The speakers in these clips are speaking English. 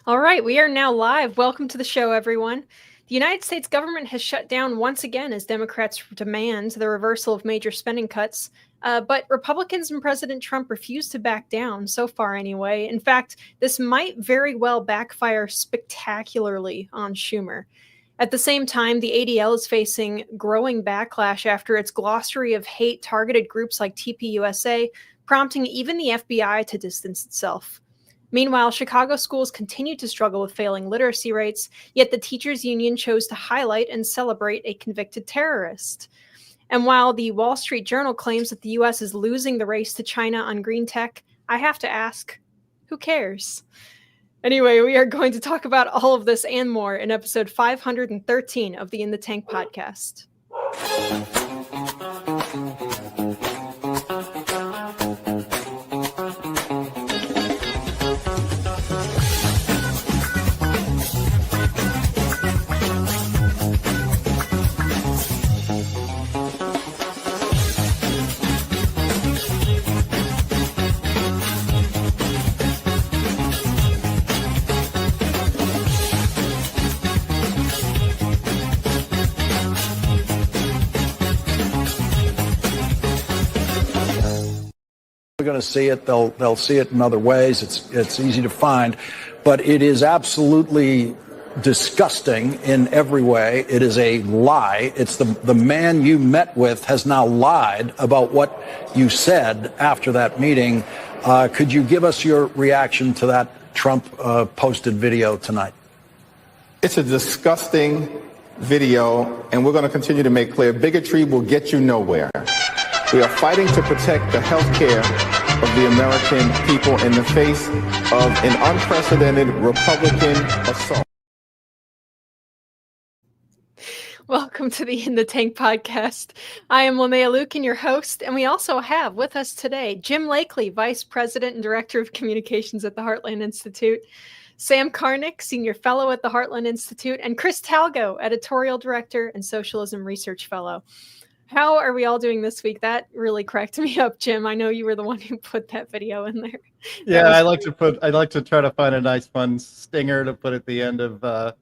All right, we are now live. Welcome to the show, everyone. The United States government has shut down once again as Democrats demand the reversal of major spending cuts. But Republicans and President Trump refuse to back down, so far anyway. In fact, this might very well backfire spectacularly on Schumer. At the same time, the ADL is facing growing backlash after its Glossary of Hate targeted groups like TPUSA, prompting even the FBI to distance itself. Meanwhile, Chicago schools continue to struggle with failing literacy rates, yet the teachers' union chose to highlight and celebrate a convicted terrorist. And while the Wall Street Journal claims that the U.S. is losing the race to China on green tech, I have to ask, who cares? Anyway, we are going to talk about all of this and more in episode 513 of the In the Tank podcast. Going to see it. They'll see it in other ways. It's easy to find, but it is absolutely disgusting in every way. It is a lie. It's the man you met with has now lied about what you said after that meeting. Could you give us your reaction to that Trump posted video tonight? It's a disgusting video, and we're going to continue to make clear bigotry will get you nowhere. We are fighting to protect the health care of the American people in the face of an unprecedented Republican assault. Welcome to the In the Tank podcast. I am Linnea Lueken, your host, and we also have with us today Jim Lakely, Vice President and Director of Communications at the Heartland Institute, Sam Karnick, Senior Fellow at the Heartland Institute, and Chris Talgo, Editorial Director and Socialism Research Fellow. How are we all doing this week? That really cracked me up, Jim. I know you were the one who put that video in there. Yeah, I'd like to try to find a nice fun stinger to put at the end of our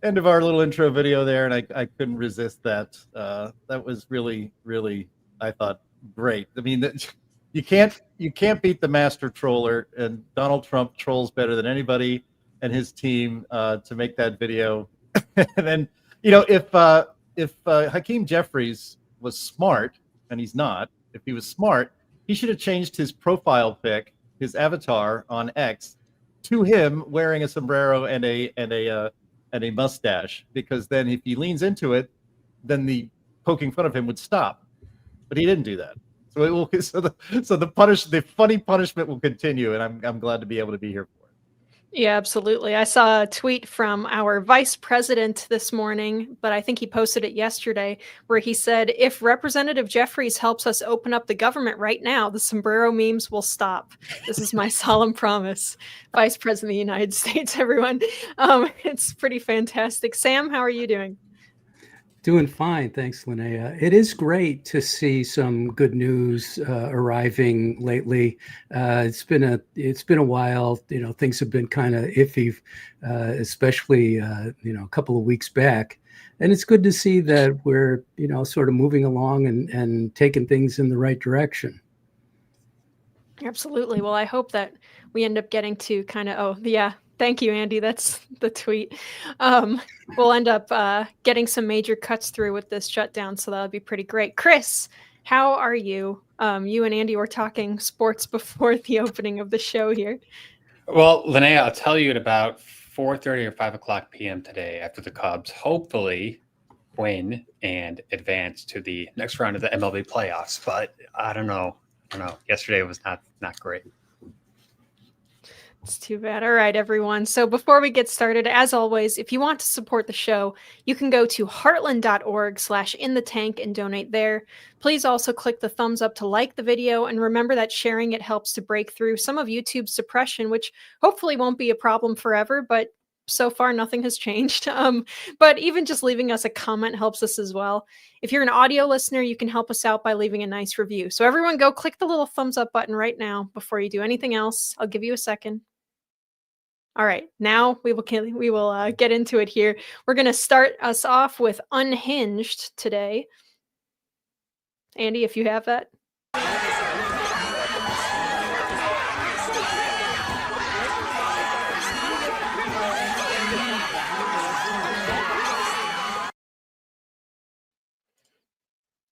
little intro video there, and I couldn't resist that. That was really, really, I thought, great. I mean, you can't beat the master troller, and Donald Trump trolls better than anybody and his team to make that video. And then, if Hakeem Jeffries was smart, and he's not. If he was smart, he should have changed his profile pic, his avatar on X, to him wearing a sombrero and a mustache. Because then, if he leans into it, then the poking fun of him would stop. But he didn't do that. So it will. So the funny punishment will continue, and I'm glad to be able to be here for it. Yeah, absolutely. I saw a tweet from our vice president this morning, but I think he posted it yesterday, where he said, if Representative Jeffries helps us open up the government right now, the sombrero memes will stop. This is my solemn promise. Vice President of the United States, everyone. It's pretty fantastic. Sam, how are you doing? Doing fine, thanks, Linnea. It is great to see some good news arriving lately. It's been a while. Things have been kind of iffy, especially a couple of weeks back, and it's good to see that we're sort of moving along and taking things in the right direction. Absolutely. Well, I hope that we end up getting to kind of thank you, Andy. That's the tweet. We'll end up getting some major cuts through with this shutdown, so that'll be pretty great. Chris, how are you? You and Andy were talking sports before the opening of the show here. Well, Linnea, I'll tell you at about 4:30 or 5 o'clock p.m. today, after the Cubs hopefully win and advance to the next round of the MLB playoffs. But I don't know. Yesterday was not great. It's too bad. All right, everyone. So before we get started, as always, if you want to support the show, you can go to heartland.org/inthetank and donate there. Please also click the thumbs up to like the video, and remember that sharing it helps to break through some of YouTube's suppression, which hopefully won't be a problem forever, but so far nothing has changed. But even just leaving us a comment helps us as well. If you're an audio listener, you can help us out by leaving a nice review. So everyone go click the little thumbs up button right now before you do anything else. I'll give you a second. All right, now we will get into it here. We're going to start us off with Unhinged today. Andy, if you have that.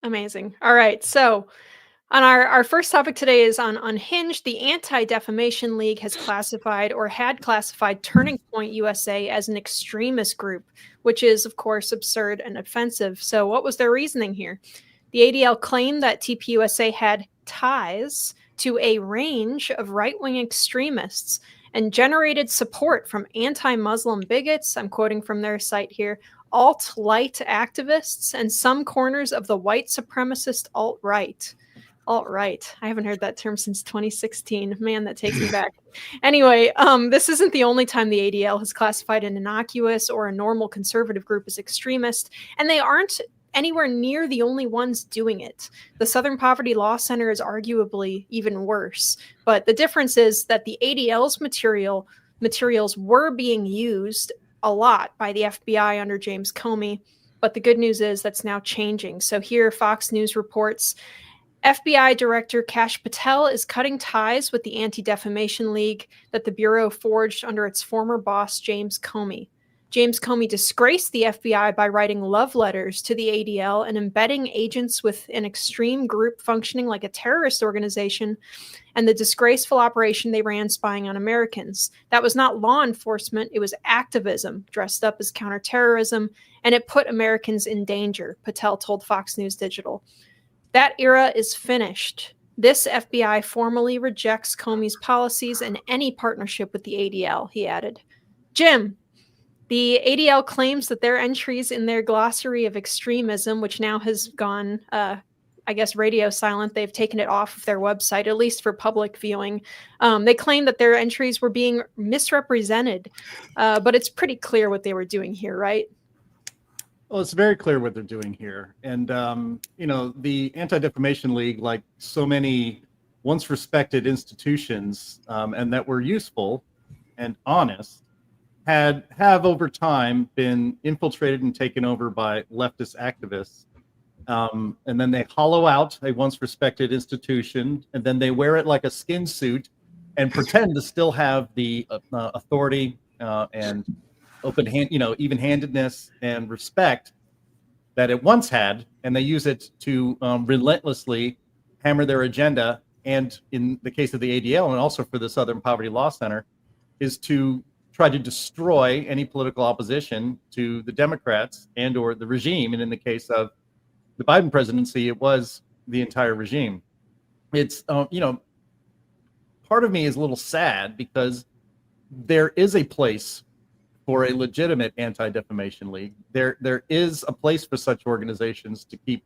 Amazing. All right, so on our first topic today is on Unhinged. The Anti-Defamation League has classified or had classified Turning Point USA as an extremist group, which is, of course, absurd and offensive. So what was their reasoning here? The ADL claimed that TPUSA had ties to a range of right-wing extremists and generated support from anti-Muslim bigots, I'm quoting from their site here, alt-light activists, and some corners of the white supremacist alt-right. Alt-right. I haven't heard that term since 2016. Man, that takes me back. Anyway, this isn't the only time the ADL has classified an innocuous or a normal conservative group as extremist, and they aren't anywhere near the only ones doing it. The Southern Poverty Law Center is arguably even worse, but the difference is that the ADL's materials were being used a lot by the FBI under James Comey, but the good news is that's now changing. So here, Fox News reports FBI Director Kash Patel is cutting ties with the Anti-Defamation League that the Bureau forged under its former boss, James Comey. James Comey disgraced the FBI by writing love letters to the ADL and embedding agents with an extreme group functioning like a terrorist organization and the disgraceful operation they ran spying on Americans. That was not law enforcement, it was activism dressed up as counterterrorism, and it put Americans in danger, Patel told Fox News Digital. That era is finished. This FBI formally rejects Comey's policies and any partnership with the ADL, he added. Jim, the ADL claims that their entries in their Glossary of Extremism, which now has gone, radio silent, they've taken it off of their website, at least for public viewing. They claim that their entries were being misrepresented, but it's pretty clear what they were doing here, right? Well, it's very clear what they're doing here. And, the Anti-Defamation League, like so many once respected institutions and that were useful and honest, have over time been infiltrated and taken over by leftist activists. And then they hollow out a once respected institution, and then they wear it like a skin suit and pretend to still have the authority and even-handedness and respect that it once had, and they use it to relentlessly hammer their agenda. And in the case of the ADL, and also for the Southern Poverty Law Center, is to try to destroy any political opposition to the Democrats and or the regime. And in the case of the Biden presidency, it was the entire regime. It's, part of me is a little sad because there is a place for a legitimate anti-defamation league. There is a place for such organizations to keep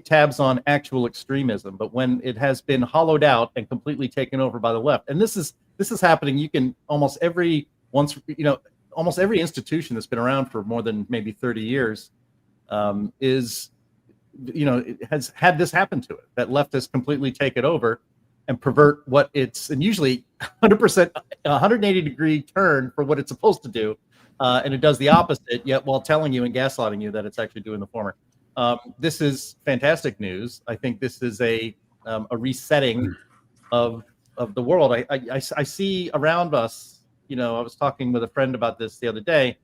tabs on actual extremism. But when it has been hollowed out and completely taken over by the left, and this is happening, you can almost every institution that's been around for more than maybe 30 years it has had this happen to it, that leftists completely take it over and pervert what it's, and usually 100%, 180-degree turn for what it's supposed to do. And it does the opposite, yet while telling you and gaslighting you that it's actually doing the former. This is fantastic news. I think this is a resetting of the world. I see around us, I was talking with a friend about this the other day,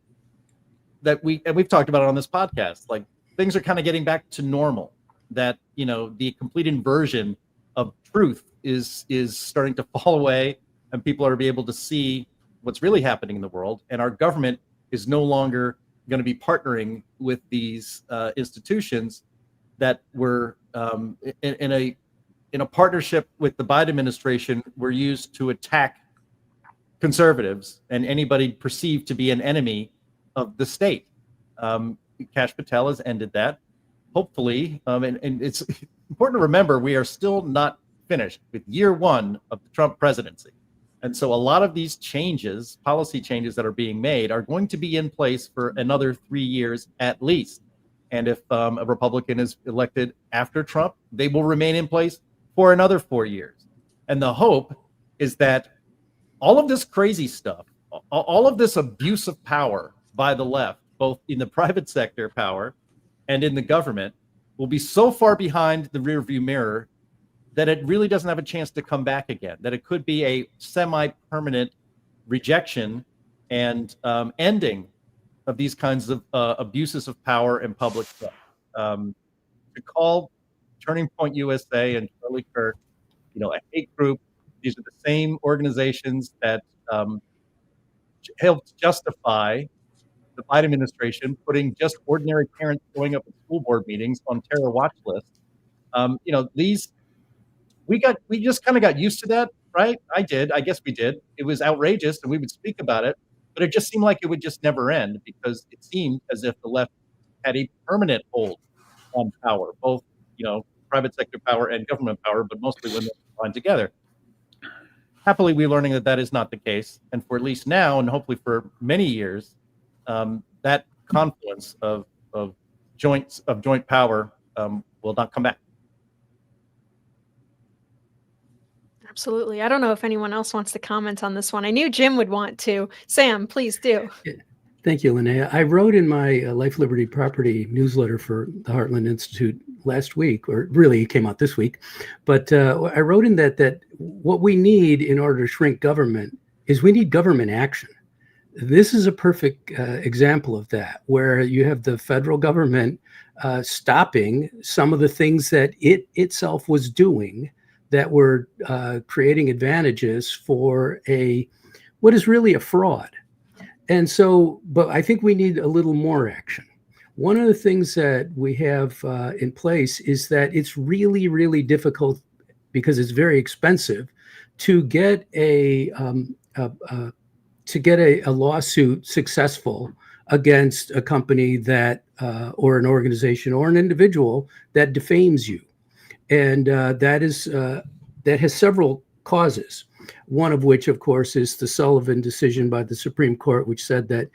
that we've talked about it on this podcast, like things are kind of getting back to normal, that, the complete inversion of truth is starting to fall away, and people are be able to see what's really happening in the world, and our government is no longer going to be partnering with these institutions that were in a partnership with the Biden administration were used to attack conservatives and anybody perceived to be an enemy of the state. Kash Patel has ended that, hopefully, and it's important to remember we are still not finished with year one of the Trump presidency. And so a lot of these changes, policy changes that are being made, are going to be in place for another 3 years at least. And if a Republican is elected after Trump, they will remain in place for another 4 years. And the hope is that all of this crazy stuff, all of this abuse of power by the left, both in the private sector power and in the government, will be so far behind the rearview mirror that it really doesn't have a chance to come back again, that it could be a semi-permanent rejection and ending of these kinds of abuses of power and public trust. To call Turning Point USA and Charlie Kirk, a hate group, these are the same organizations that helped justify the Biden administration putting just ordinary parents showing up at school board meetings on terror watch lists. We just kind of got used to that, right? I guess we did. It was outrageous and we would speak about it, but it just seemed like it would just never end because it seemed as if the left had a permanent hold on power, both, private sector power and government power, but mostly when they're combined together. Happily, we're learning that that is not the case. And for at least now, and hopefully for many years, that confluence of joint power will not come back. Absolutely. I don't know if anyone else wants to comment on this one. I knew Jim would want to. Sam, please do. Thank you, Linnea. I wrote in my Life, Liberty, Property newsletter for the Heartland Institute last week, or really it came out this week, but I wrote in that what we need in order to shrink government is we need government action. This is a perfect example of that, where you have the federal government stopping some of the things that it itself was doing that were creating advantages for what is really a fraud. And so, but I think we need a little more action. One of the things that we have in place is that it's really, really difficult because it's very expensive to get a lawsuit successful against a company that or an organization or an individual that defames you. And that has several causes. One of which, of course, is the Sullivan decision by the Supreme Court, which said that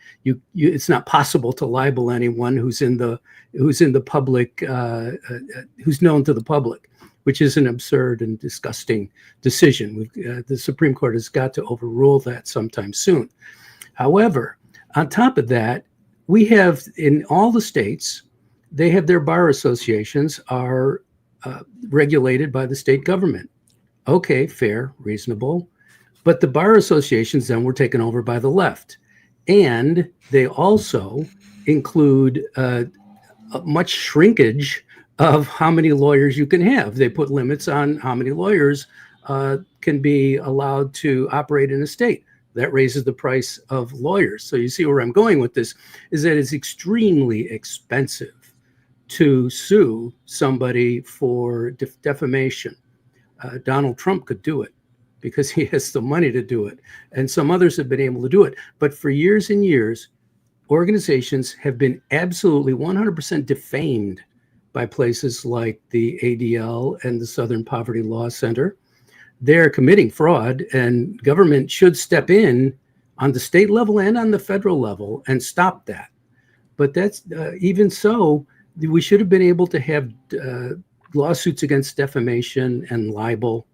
it's not possible to libel anyone who's in the public, who's known to the public, which is an absurd and disgusting decision. The Supreme Court has got to overrule that sometime soon. However, on top of that, we have in all the states, they have their bar associations are regulated by the state government. Okay, fair, reasonable. But the bar associations then were taken over by the left. And they also include much shrinkage of how many lawyers you can have. They put limits on how many lawyers can be allowed to operate in a state. That raises the price of lawyers. So you see where I'm going with this, is that it's extremely expensive to sue somebody for defamation. Donald Trump could do it because he has the money to do it. And some others have been able to do it. But for years and years, organizations have been absolutely 100% defamed by places like the ADL and the Southern Poverty Law Center. They're committing fraud, and government should step in on the state level and on the federal level and stop that. But that's even so, we should have been able to have lawsuits against defamation and libel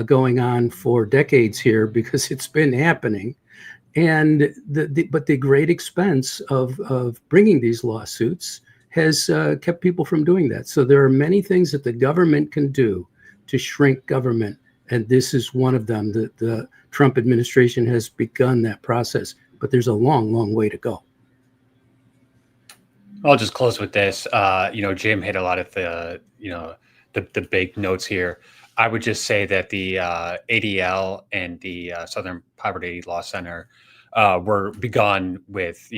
going on for decades here because it's been happening. And but the great expense of bringing these lawsuits has kept people from doing that. So there are many things that the government can do to shrink government. And this is one of them. The Trump administration has begun that process, but there's a long, long way to go. I'll just close with this. Jim hit a lot of the big notes here. I would just say that the ADL and the Southern Poverty Law Center were begun with,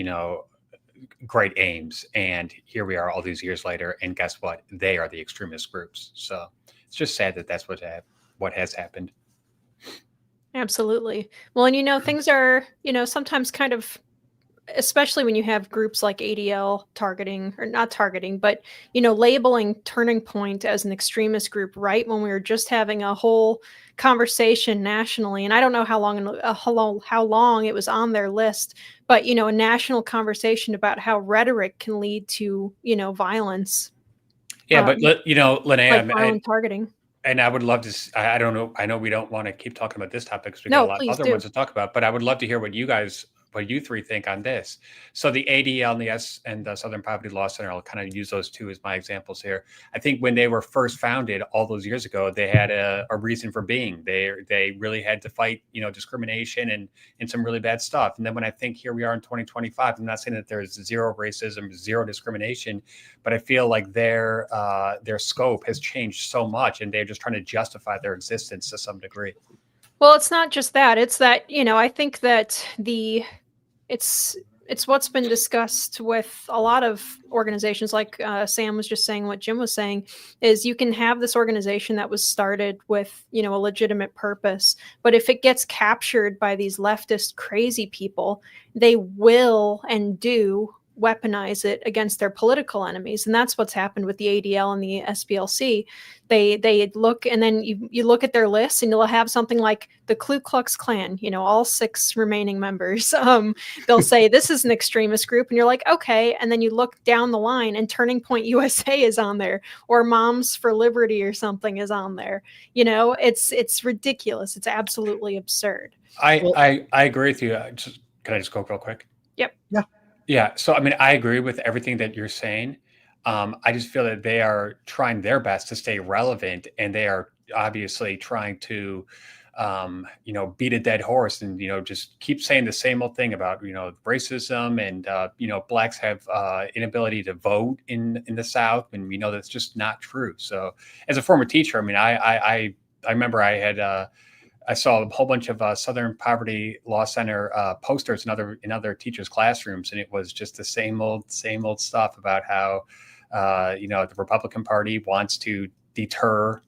great aims. And here we are all these years later, and guess what? They are the extremist groups. So it's just sad that that's what has happened. Absolutely. Well, and things are, sometimes kind of, especially when you have groups like ADL targeting, or not targeting, but, labeling Turning Point as an extremist group, right when we were just having a whole conversation nationally. And I don't know how long it was on their list, but, a national conversation about how rhetoric can lead to, violence. Yeah, but Linnea, like violent targeting. And I would love to, I don't know, I know we don't want to keep talking about this topic because we got No, a lot of please other do. ones to talk about, but I would love to hear what you three think on this. So the ADL and the Southern Poverty Law Center, I'll kind of use those two as my examples here. I think when they were first founded all those years ago, they had a reason for being. They really had to fight, discrimination and some really bad stuff. And then when I think here we are in 2025, I'm not saying that there's zero racism, zero discrimination, but I feel like their scope has changed so much, and they're just trying to justify their existence to some degree. Well, it's not just that. It's that, I think that it's what's been discussed with a lot of organizations, like Sam was just saying, what Jim was saying, is you can have this organization that was started with, a legitimate purpose, but if it gets captured by these leftist crazy people, they will and do weaponize it against their political enemies. And that's what's happened with the ADL and the SPLC. They look, and then you look at their list, and you'll have something like the Ku Klux Klan, all 6 remaining members. They'll say this is an extremist group, and you're like, okay. And then you look down the line, and Turning Point USA is on there, or Moms for Liberty or something is on there. It's ridiculous. It's absolutely absurd. I agree with you. Can I just go real quick? Yep. Yeah. Yeah. So, I mean, I agree with everything that you're saying. I just feel that they are trying their best to stay relevant, and they are obviously trying to, beat a dead horse and, just keep saying the same old thing about, racism and, blacks have inability to vote in the South. And we know that's just not true. So as a former teacher, I mean, I remember I saw a whole bunch of Southern Poverty Law Center posters in other teachers' classrooms, and it was just the same old stuff about how the Republican Party wants to deter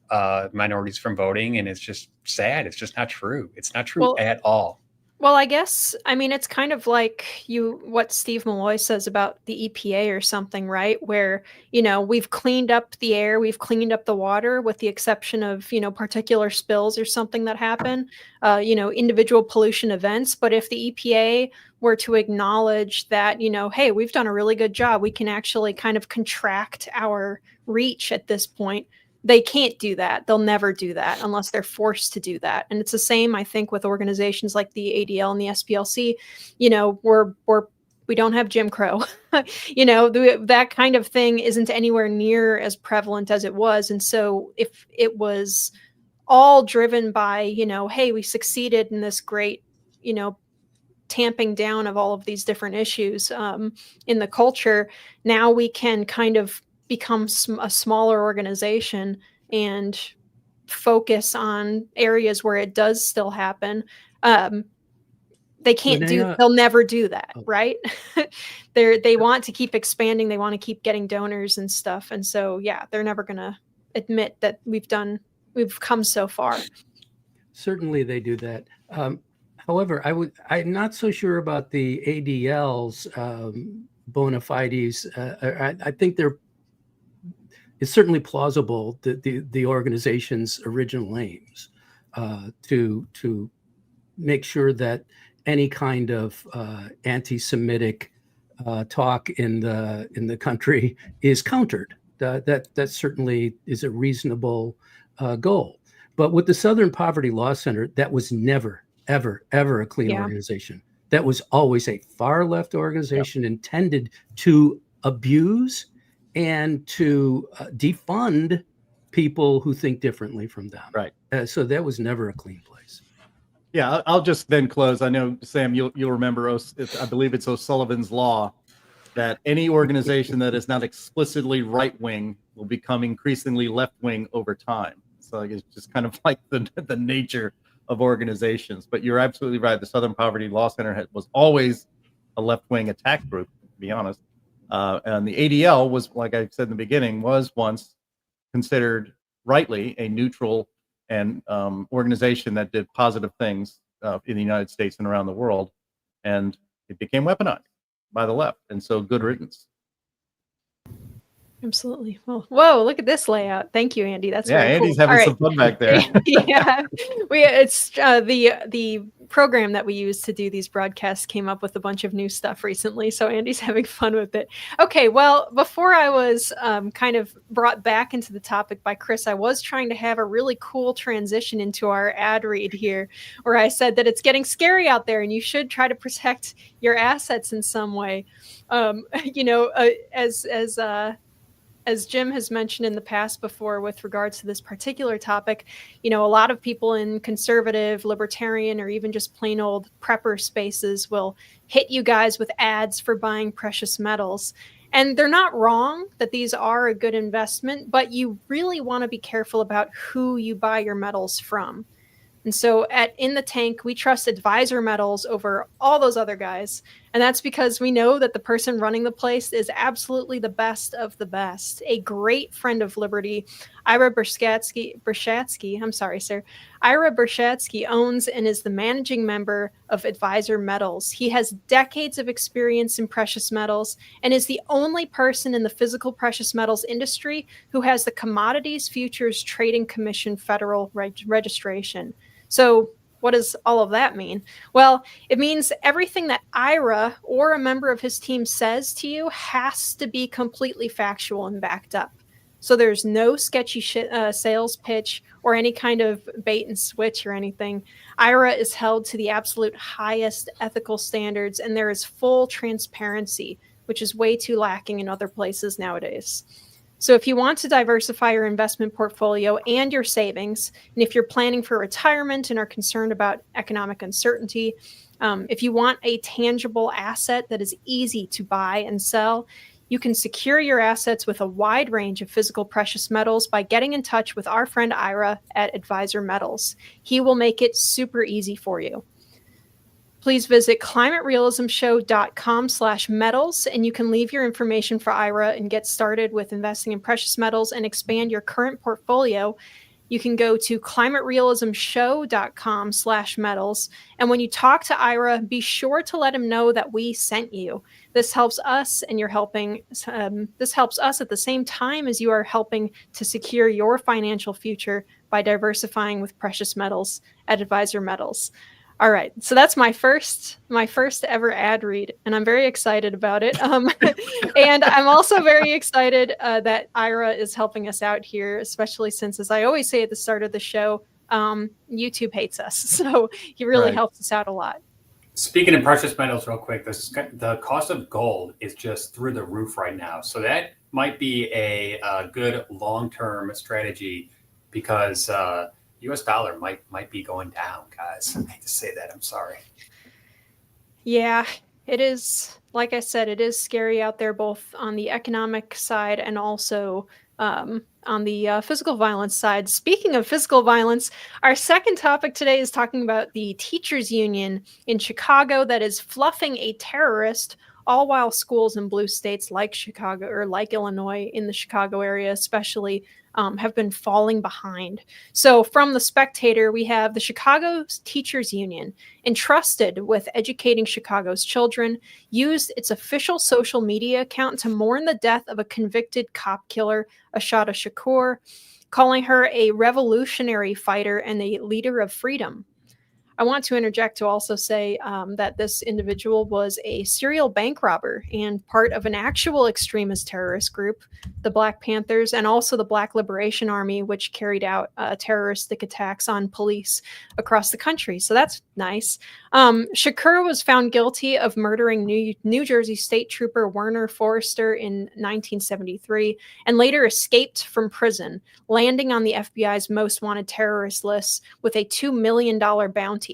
minorities from voting, and it's just sad. It's just not true. It's not true at all. Well, I guess, it's kind of like what Steve Malloy says about the EPA or something, right? Where, we've cleaned up the air, we've cleaned up the water, with the exception of, particular spills or something that happen, individual pollution events. But if the EPA were to acknowledge that, hey, we've done a really good job, we can actually kind of contract our reach at this point. They can't do that. They'll never do that unless they're forced to do that. And it's the same, I think, with organizations like the ADL and the SPLC. We don't have Jim Crow. That kind of thing isn't anywhere near as prevalent as it was. And so if it was all driven by, hey, we succeeded in this great, tamping down of all of these different issues in the culture, now we can kind of become a smaller organization and focus on areas where it does still happen. They can't they'll never do that, right? They want to keep expanding. They want to keep getting donors and stuff. And so, yeah, they're never going to admit that we've come so far. Certainly they do that. However, I'm not so sure about the ADL's bona fides. I think it's certainly plausible that the organization's original aims to make sure that any kind of anti-Semitic talk in the country is countered. That certainly is a reasonable goal. But with the Southern Poverty Law Center, that was never, ever, ever a clean organization. That was always a far left organization intended to abuse and to defund people who think differently from them. Right. So that was never a clean place. Yeah, I'll just then close. I know, Sam, you'll remember, I believe it's O'Sullivan's Law, that any organization that is not explicitly right-wing will become increasingly left-wing over time. So it's just kind of like the nature of organizations. But you're absolutely right. The Southern Poverty Law Center was always a left-wing attack group. be honest. And the ADL was, like I said in the beginning, was once considered rightly a neutral and organization that did positive things in the United States and around the world, and it became weaponized by the left. And so, good riddance. Absolutely. Well, whoa, look at this layout. Thank you, Andy. That's very Andy's cool. having some fun back there. Yeah, it's the program that we use to do these broadcasts came up with a bunch of new stuff recently, so Andy's having fun with it. Okay, well, before I was kind of brought back into the topic by Chris, I was trying to have a really cool transition into our ad read here, where I said that it's getting scary out there and you should try to protect your assets in some way. As Jim has mentioned in the past before with regards to this particular topic, a lot of people in conservative, libertarian, or even just plain old prepper spaces will hit you guys with ads for buying precious metals. And they're not wrong that these are a good investment, but you really want to be careful about who you buy your metals from. And so at In the Tank, we trust Advisor Metals over all those other guys. And that's because we know that the person running the place is absolutely the best of the best. A great friend of Liberty, Ira Bershatsky, I'm sorry, sir. Ira Bershatsky owns and is the managing member of Advisor Metals. He has decades of experience in precious metals and is the only person in the physical precious metals industry who has the Commodities Futures Trading Commission federal registration. So what does all of that mean? Well, it means everything that Ira or a member of his team says to you has to be completely factual and backed up. So there's no sketchy sales pitch or any kind of bait and switch or anything. Ira is held to the absolute highest ethical standards, and there is full transparency, which is way too lacking in other places nowadays. So if you want to diversify your investment portfolio and your savings, and if you're planning for retirement and are concerned about economic uncertainty, if you want a tangible asset that is easy to buy and sell, you can secure your assets with a wide range of physical precious metals by getting in touch with our friend Ira at Advisor Metals. He will make it super easy for you. Please visit climaterealismshow.com/metals, and you can leave your information for Ira and get started with investing in precious metals and expand your current portfolio. You can go to climaterealismshow.com/metals. And when you talk to Ira, be sure to let him know that we sent you. This helps us, and you're helping. This helps us at the same time as you are helping to secure your financial future by diversifying with precious metals at Advisor Metals. All right, so that's my first ever ad read, and I'm very excited about it. And I'm also very excited that Ira is helping us out here, especially since, as I always say at the start of the show, YouTube hates us, so he really helps us out a lot. Speaking of precious metals real quick, the cost of gold is just through the roof right now. So that might be a good long-term strategy because U.S. dollar might be going down, guys. I hate to say that. I'm sorry. Yeah, it is. Like I said, it is scary out there, both on the economic side and also on the physical violence side. Speaking of physical violence, our second topic today is talking about the teachers union in Chicago that is fluffing a terrorist, all while schools in blue states like Chicago or like Illinois in the Chicago area especially have been falling behind. So from The Spectator, we have the Chicago Teachers Union, entrusted with educating Chicago's children, used its official social media account to mourn the death of a convicted cop killer, Assata Shakur, calling her a revolutionary fighter and a leader of freedom. I want to interject to also say that this individual was a serial bank robber and part of an actual extremist terrorist group, the Black Panthers, and also the Black Liberation Army, which carried out terroristic attacks on police across the country. So that's nice. Shakur was found guilty of murdering New Jersey State Trooper Werner Forrester in 1973 and later escaped from prison, landing on the FBI's most wanted terrorist list with a $2 million bounty.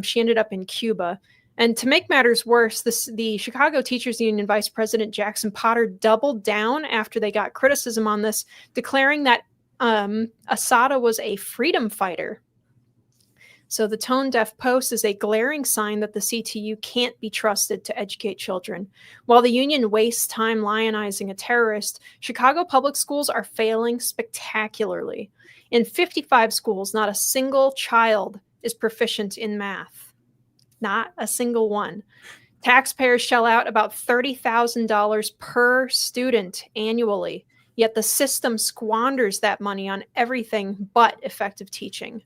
She ended up in Cuba. And to make matters worse, the Chicago Teachers Union Vice President Jackson Potter doubled down after they got criticism on this, declaring that Assata was a freedom fighter. So the tone-deaf post is a glaring sign that the CTU can't be trusted to educate children. While the union wastes time lionizing a terrorist, Chicago public schools are failing spectacularly. In 55 schools, not a single child is proficient in math. Not a single one. Taxpayers shell out about $30,000 per student annually, yet the system squanders that money on everything but effective teaching.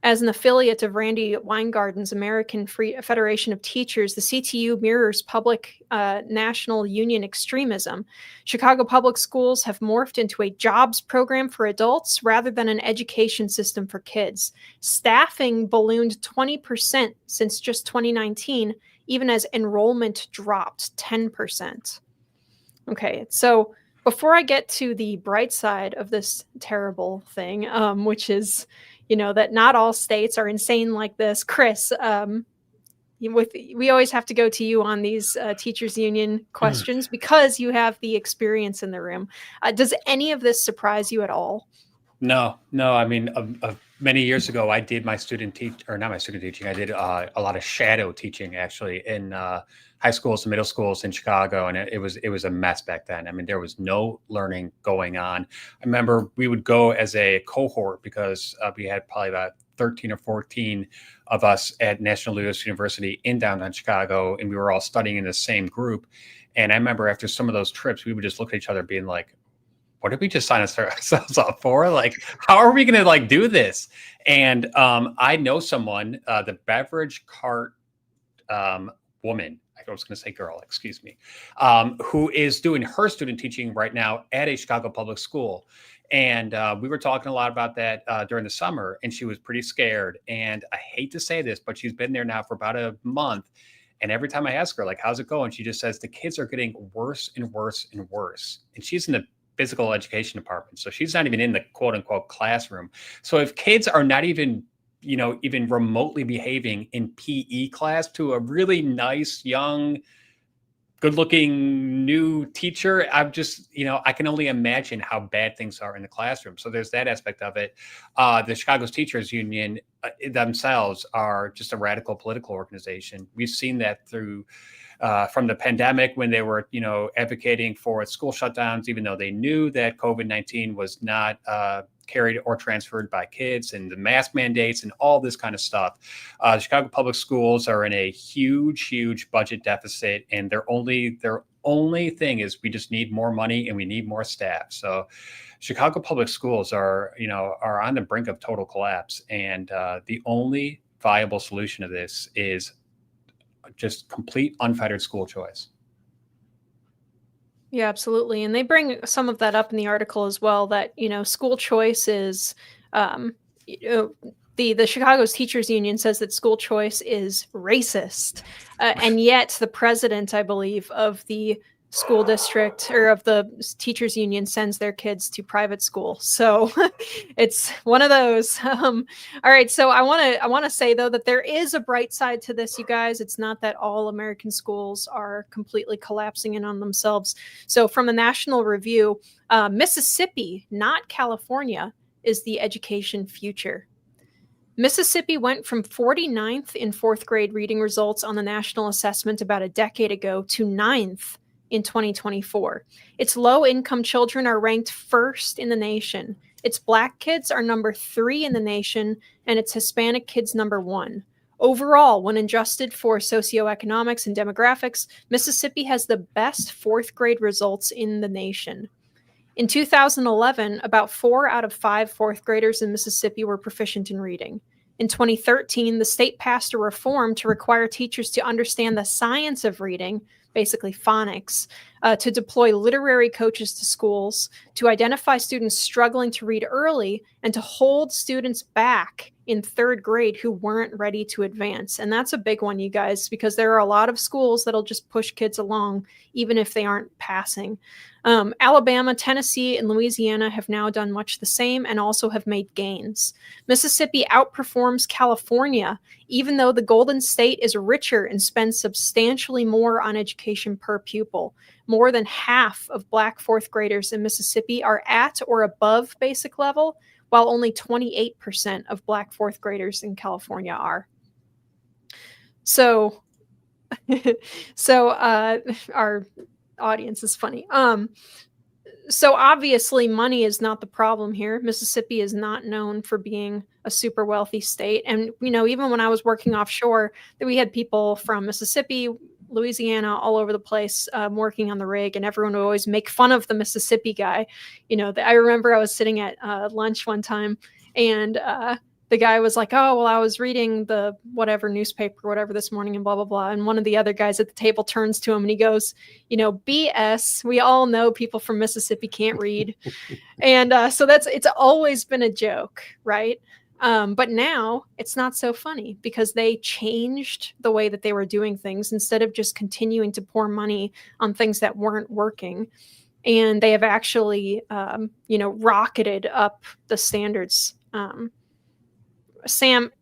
As an affiliate of Randy Weingarten's American Federation of Teachers, the CTU mirrors public national union extremism. Chicago public schools have morphed into a jobs program for adults rather than an education system for kids. Staffing ballooned 20% since just 2019, even as enrollment dropped 10%. Okay, so before I get to the bright side of this terrible thing, which is, that not all states are insane like this, Chris, we always have to go to you on these teachers union questions because you have the experience in the room. Does any of this surprise you at all? No. I mean, many years ago, I did my student not my student teaching. I did a lot of shadow teaching actually in high schools and middle schools in Chicago, and it was a mess back then. I mean, there was no learning going on. I remember we would go as a cohort because we had probably about 13 or 14 of us at National Louis University in downtown Chicago, and we were all studying in the same group. And I remember after some of those trips, we would just look at each other being like, what did we just sign ourselves up for? Like, how are we going to do this? And I know someone, the beverage cart woman, I was going to say girl, excuse me, who is doing her student teaching right now at a Chicago public school. And we were talking a lot about that during the summer, and she was pretty scared. And I hate to say this, but she's been there now for about a month. And every time I ask her, like, how's it going? She just says the kids are getting worse and worse and worse. And she's in the physical education department. So she's not even in the quote unquote classroom. So if kids are not even, even remotely behaving in PE class to a really nice, young, good looking new teacher, I'm just, I can only imagine how bad things are in the classroom. So there's that aspect of it. The Chicago's Teachers Union themselves are just a radical political organization. We've seen that through from the pandemic when they were, advocating for school shutdowns, even though they knew that COVID-19 was not carried or transferred by kids, and the mask mandates and all this kind of stuff. Chicago public schools are in a huge budget deficit, and their only thing is we just need more money and we need more staff. So Chicago public schools are on the brink of total collapse. And the only viable solution to this is just complete unfettered school choice. Yeah, absolutely. And they bring some of that up in the article as well, that, school choice is, the Chicago's Teachers Union says that school choice is racist. And yet the president, I believe, of the school district or of the teachers union sends their kids to private school. So it's one of those. All right. So I want to say, though, that there is a bright side to this, you guys. It's not that all American schools are completely collapsing in on themselves. So from a national review, Mississippi, not California, is the education future. Mississippi went from 49th in fourth grade reading results on the national assessment about a decade ago to 9th in 2024. Its low-income children are ranked first in the nation. Its Black kids are number 3 in the nation, and its Hispanic kids number 1. Overall, when adjusted for socioeconomics and demographics, Mississippi has the best fourth grade results in the nation. In 2011, about 4 out of 5 fourth graders in Mississippi were proficient in reading. In 2013, the state passed a reform to require teachers to understand the science of reading, basically phonics, to deploy literary coaches to schools, to identify students struggling to read early, and to hold students back in third grade who weren't ready to advance. And that's a big one, you guys, because there are a lot of schools that'll just push kids along, even if they aren't passing. Alabama, Tennessee, and Louisiana have now done much the same and also have made gains. Mississippi outperforms California, even though the Golden State is richer and spends substantially more on education per pupil. More than half of Black fourth graders in Mississippi are at or above basic level, while only 28% of Black fourth graders in California are. So, our audience is funny. So obviously money is not the problem here. Mississippi is not known for being a super wealthy state. And, even when I was working offshore, that we had people from Mississippi, Louisiana, all over the place working on the rig, and everyone would always make fun of the Mississippi guy. I remember I was sitting at lunch one time, and the guy was like, oh, well, I was reading the whatever newspaper or whatever this morning and blah, blah, blah. And one of the other guys at the table turns to him and he goes, BS. We all know people from Mississippi can't read. And so it's always been a joke, right? But now it's not so funny because they changed the way that they were doing things instead of just continuing to pour money on things that weren't working. And they have actually, rocketed up the standards. Sam,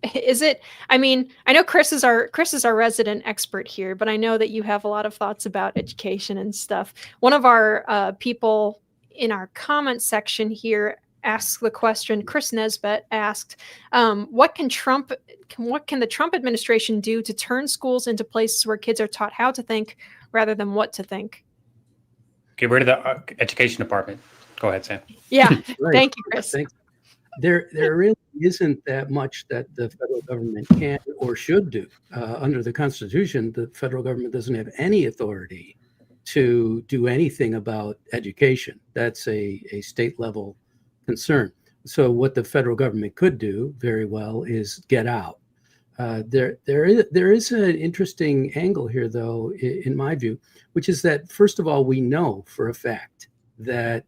I know Chris is our resident expert here, but I know that you have a lot of thoughts about education and stuff. One of our people in our comment section here asked the question, Chris Nesbitt asked, what can the Trump administration do to turn schools into places where kids are taught how to think rather than what to think? Get rid of the education department. Go ahead, Sam. Yeah. Right. Thank you, Chris. Thanks. There really isn't that much that the federal government can or should do. Under the Constitution, the federal government doesn't have any authority to do anything about education. That's a state level concern. So what the federal government could do very well is get out. There is an interesting angle here, though, in my view, which is that, first of all, we know for a fact that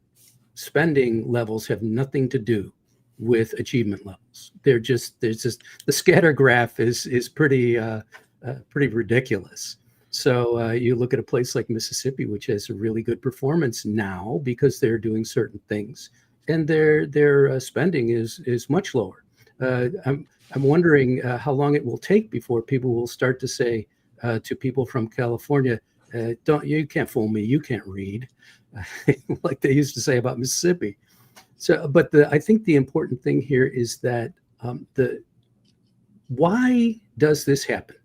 spending levels have nothing to do with achievement levels. There's just the scatter graph is pretty ridiculous. So you look at a place like Mississippi, which has a really good performance now because they're doing certain things, and their spending is much lower. I'm wondering how long it will take before people will start to say to people from California, you can't fool me, you can't read, like they used to say about Mississippi. So, but I think the important thing here is that why does this happen?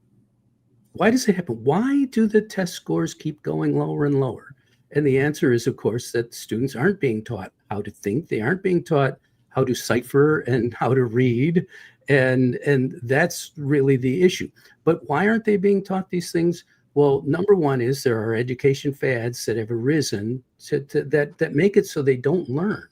Why does it happen? Why do the test scores keep going lower and lower? And the answer is, of course, that students aren't being taught how to think. They aren't being taught how to cipher and how to read. And that's really the issue. But why aren't they being taught these things? Well, number one is there are education fads that have arisen that make it so they don't learn.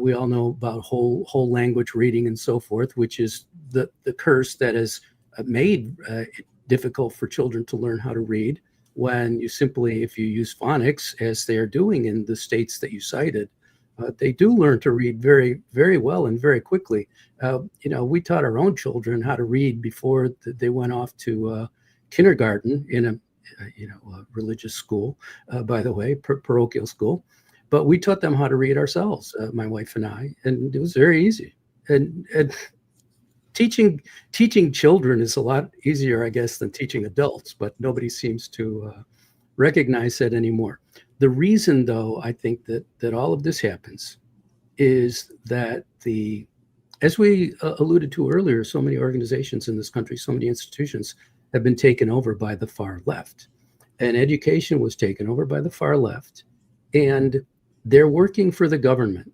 We all know about whole language reading and so forth, which is the curse that has made it difficult for children to learn how to read when if you use phonics, as they are doing in the states that you cited, they do learn to read very, very well and very quickly. We taught our own children how to read before they went off to kindergarten in a religious school, by the way, parochial school. But we taught them how to read ourselves, my wife and I, and it was very easy. And teaching children is a lot easier, I guess, than teaching adults, but nobody seems to recognize that anymore. The reason, though, I think that all of this happens is that as we alluded to earlier, so many organizations in this country, so many institutions have been taken over by the far left. And education was taken over by the far left. And they're working for the government.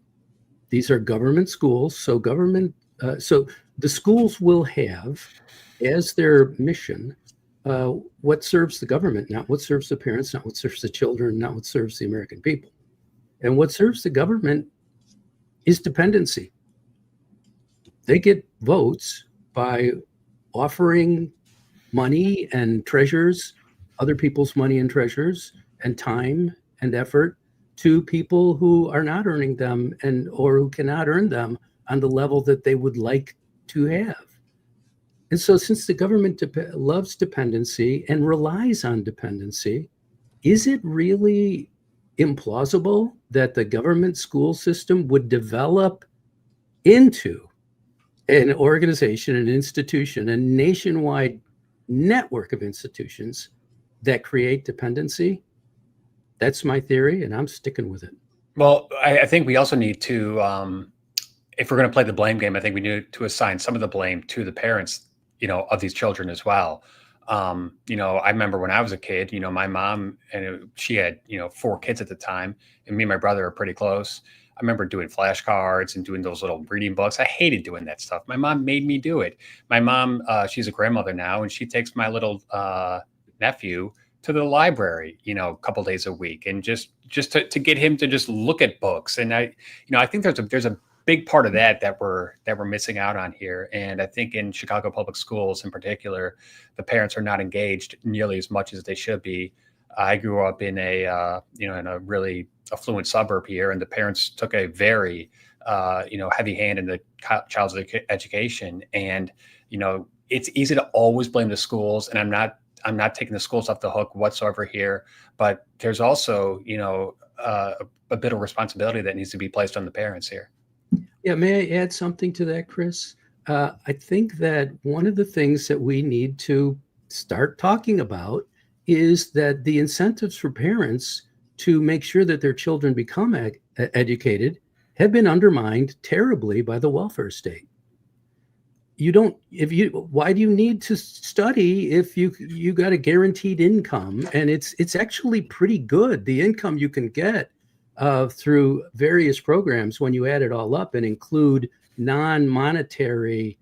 These are government schools. So the schools will have as their mission what serves the government, not what serves the parents, not what serves the children, not what serves the American people. And what serves the government is dependency. They get votes by offering money and treasures, other people's money and treasures, and time and effort to people who are not earning them or who cannot earn them on the level that they would like to have. And so since the government loves dependency and relies on dependency, is it really implausible that the government school system would develop into an organization, an institution, a nationwide network of institutions that create dependency? That's my theory, and I'm sticking with it. Well, I think we also need to if we're going to play the blame game, I think we need to assign some of the blame to the parents, of these children as well. I remember when I was a kid, my mom, she had, 4 kids at the time, and me and my brother are pretty close. I remember doing flashcards and doing those little reading books. I hated doing that stuff. My mom made me do it. My mom, she's a grandmother now, and she takes my little nephew to the library, a couple days a week, and just to get him to just look at books. And I think there's a big part of that we're missing out on here. And I think in Chicago public schools in particular, the parents are not engaged nearly as much as they should be. I grew up in a in a really affluent suburb here, and the parents took a very heavy hand in the child's education. And it's easy to always blame the schools, and I'm not taking the schools off the hook whatsoever here, but there's also a bit of responsibility that needs to be placed on the parents here. Yeah, may I add something to that, Chris? I think that one of the things that we need to start talking about is that the incentives for parents to make sure that their children become educated have been undermined terribly by the welfare state. Why do you need to study if you got a guaranteed income? And it's actually pretty good, the income you can get through various programs when you add it all up and include non-monetary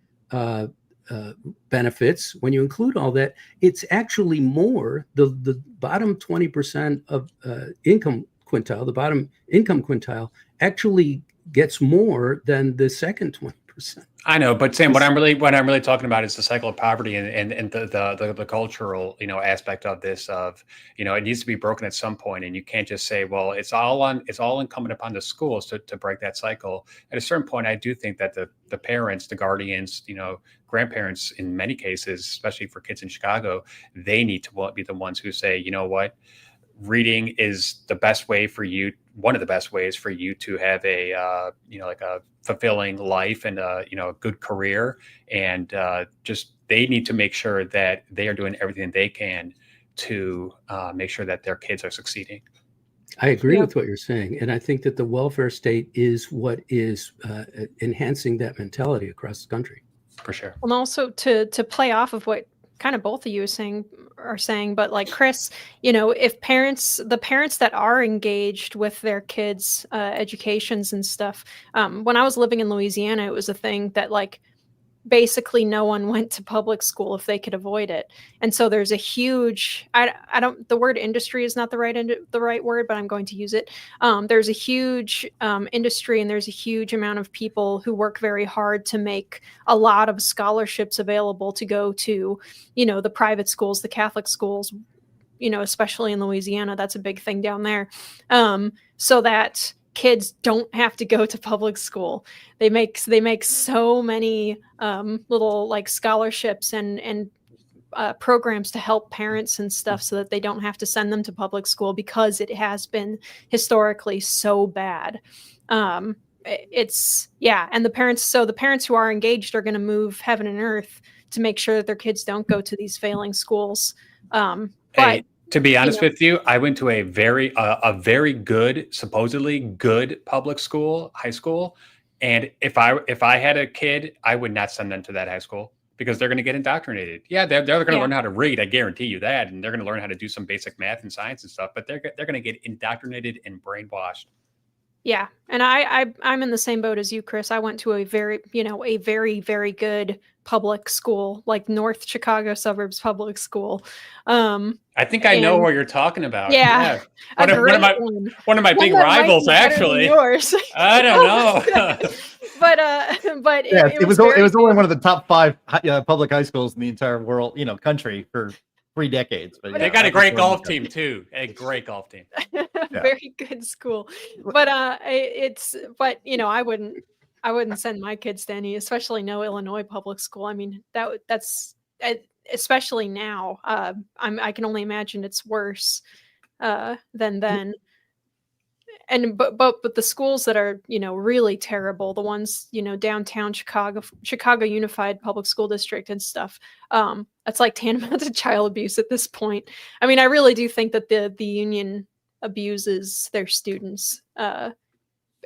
benefits. When you include all that, it's actually more. The bottom 20% of income quintile, the bottom income quintile, actually gets more than the second 20%. I know, but Sam, what I'm really talking about is the cycle of poverty and the cultural aspect of this. Of it needs to be broken at some point, and you can't just say, well, it's all incumbent upon the schools to break that cycle. At a certain point, I do think that the parents, the guardians, grandparents, in many cases, especially for kids in Chicago, they need to be the ones who say, you know what, reading is the best way for you. One of the best ways for you to have a like a fulfilling life and a good career, and just they need to make sure that they are doing everything they can to make sure that their kids are succeeding. I agree with what you're saying, and I think that the welfare state is what is enhancing that mentality across the country. For sure. And also to play off of what kind of both of you are saying, but like Chris, if the parents that are engaged with their kids' educations and stuff, when I was living in Louisiana, it was a thing that like basically no one went to public school if they could avoid it. And so there's a huge, the word industry is not the right word, but I'm going to use it. There's a huge industry, and there's a huge amount of people who work very hard to make a lot of scholarships available to go to, the private schools, the Catholic schools, especially in Louisiana. That's a big thing down there. So that kids don't have to go to public school. They make so many little like scholarships and programs to help parents and stuff so that they don't have to send them to public school, because it has been historically so bad. And the parents who are engaged are going to move heaven and earth to make sure that their kids don't go to these failing schools. But to be honest with you, I went to a very good, supposedly good public school, high school. And if I had a kid, I would not send them to that high school, because they're going to get indoctrinated. Yeah, they're going to learn how to read. I guarantee you that. And they're going to learn how to do some basic math and science and stuff, but they're going to get indoctrinated and brainwashed. Yeah. And I'm in the same boat as you, Chris. I went to a very, very good public school, like North Chicago suburbs public school. I think I know what you're talking about. Yeah. One of my big rivals, actually. Yours. I don't know. but yeah, it was only one of the top 5 public high schools in the entire world, country for 3 decades. But they got a great golf team too. A great golf team. Very good school. But I wouldn't send my kids to any, especially no Illinois public school. I mean, that's especially now. I can only imagine it's worse than then. And but the schools that are really terrible, the ones downtown Chicago Unified Public School District and stuff, that's like tantamount to child abuse at this point. I mean, I really do think that the union abuses their students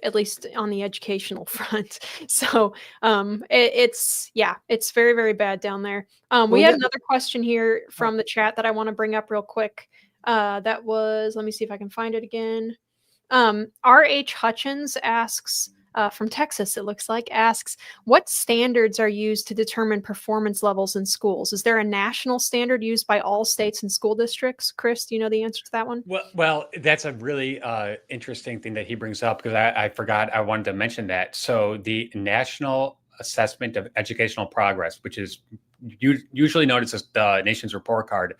at least on the educational front. So it's very, very bad down there. We had another question here from the chat that I want to bring up real quick. That was, let me see if I can find it again. R.H. Hutchins asks, from Texas, it looks like, asks, what standards are used to determine performance levels in schools? Is there a national standard used by all states and school districts? Chris, do you know the answer to that one? Well, that's a really interesting thing that he brings up, because I forgot I wanted to mention that. So the National Assessment of Educational Progress, which is usually known as the nation's report card,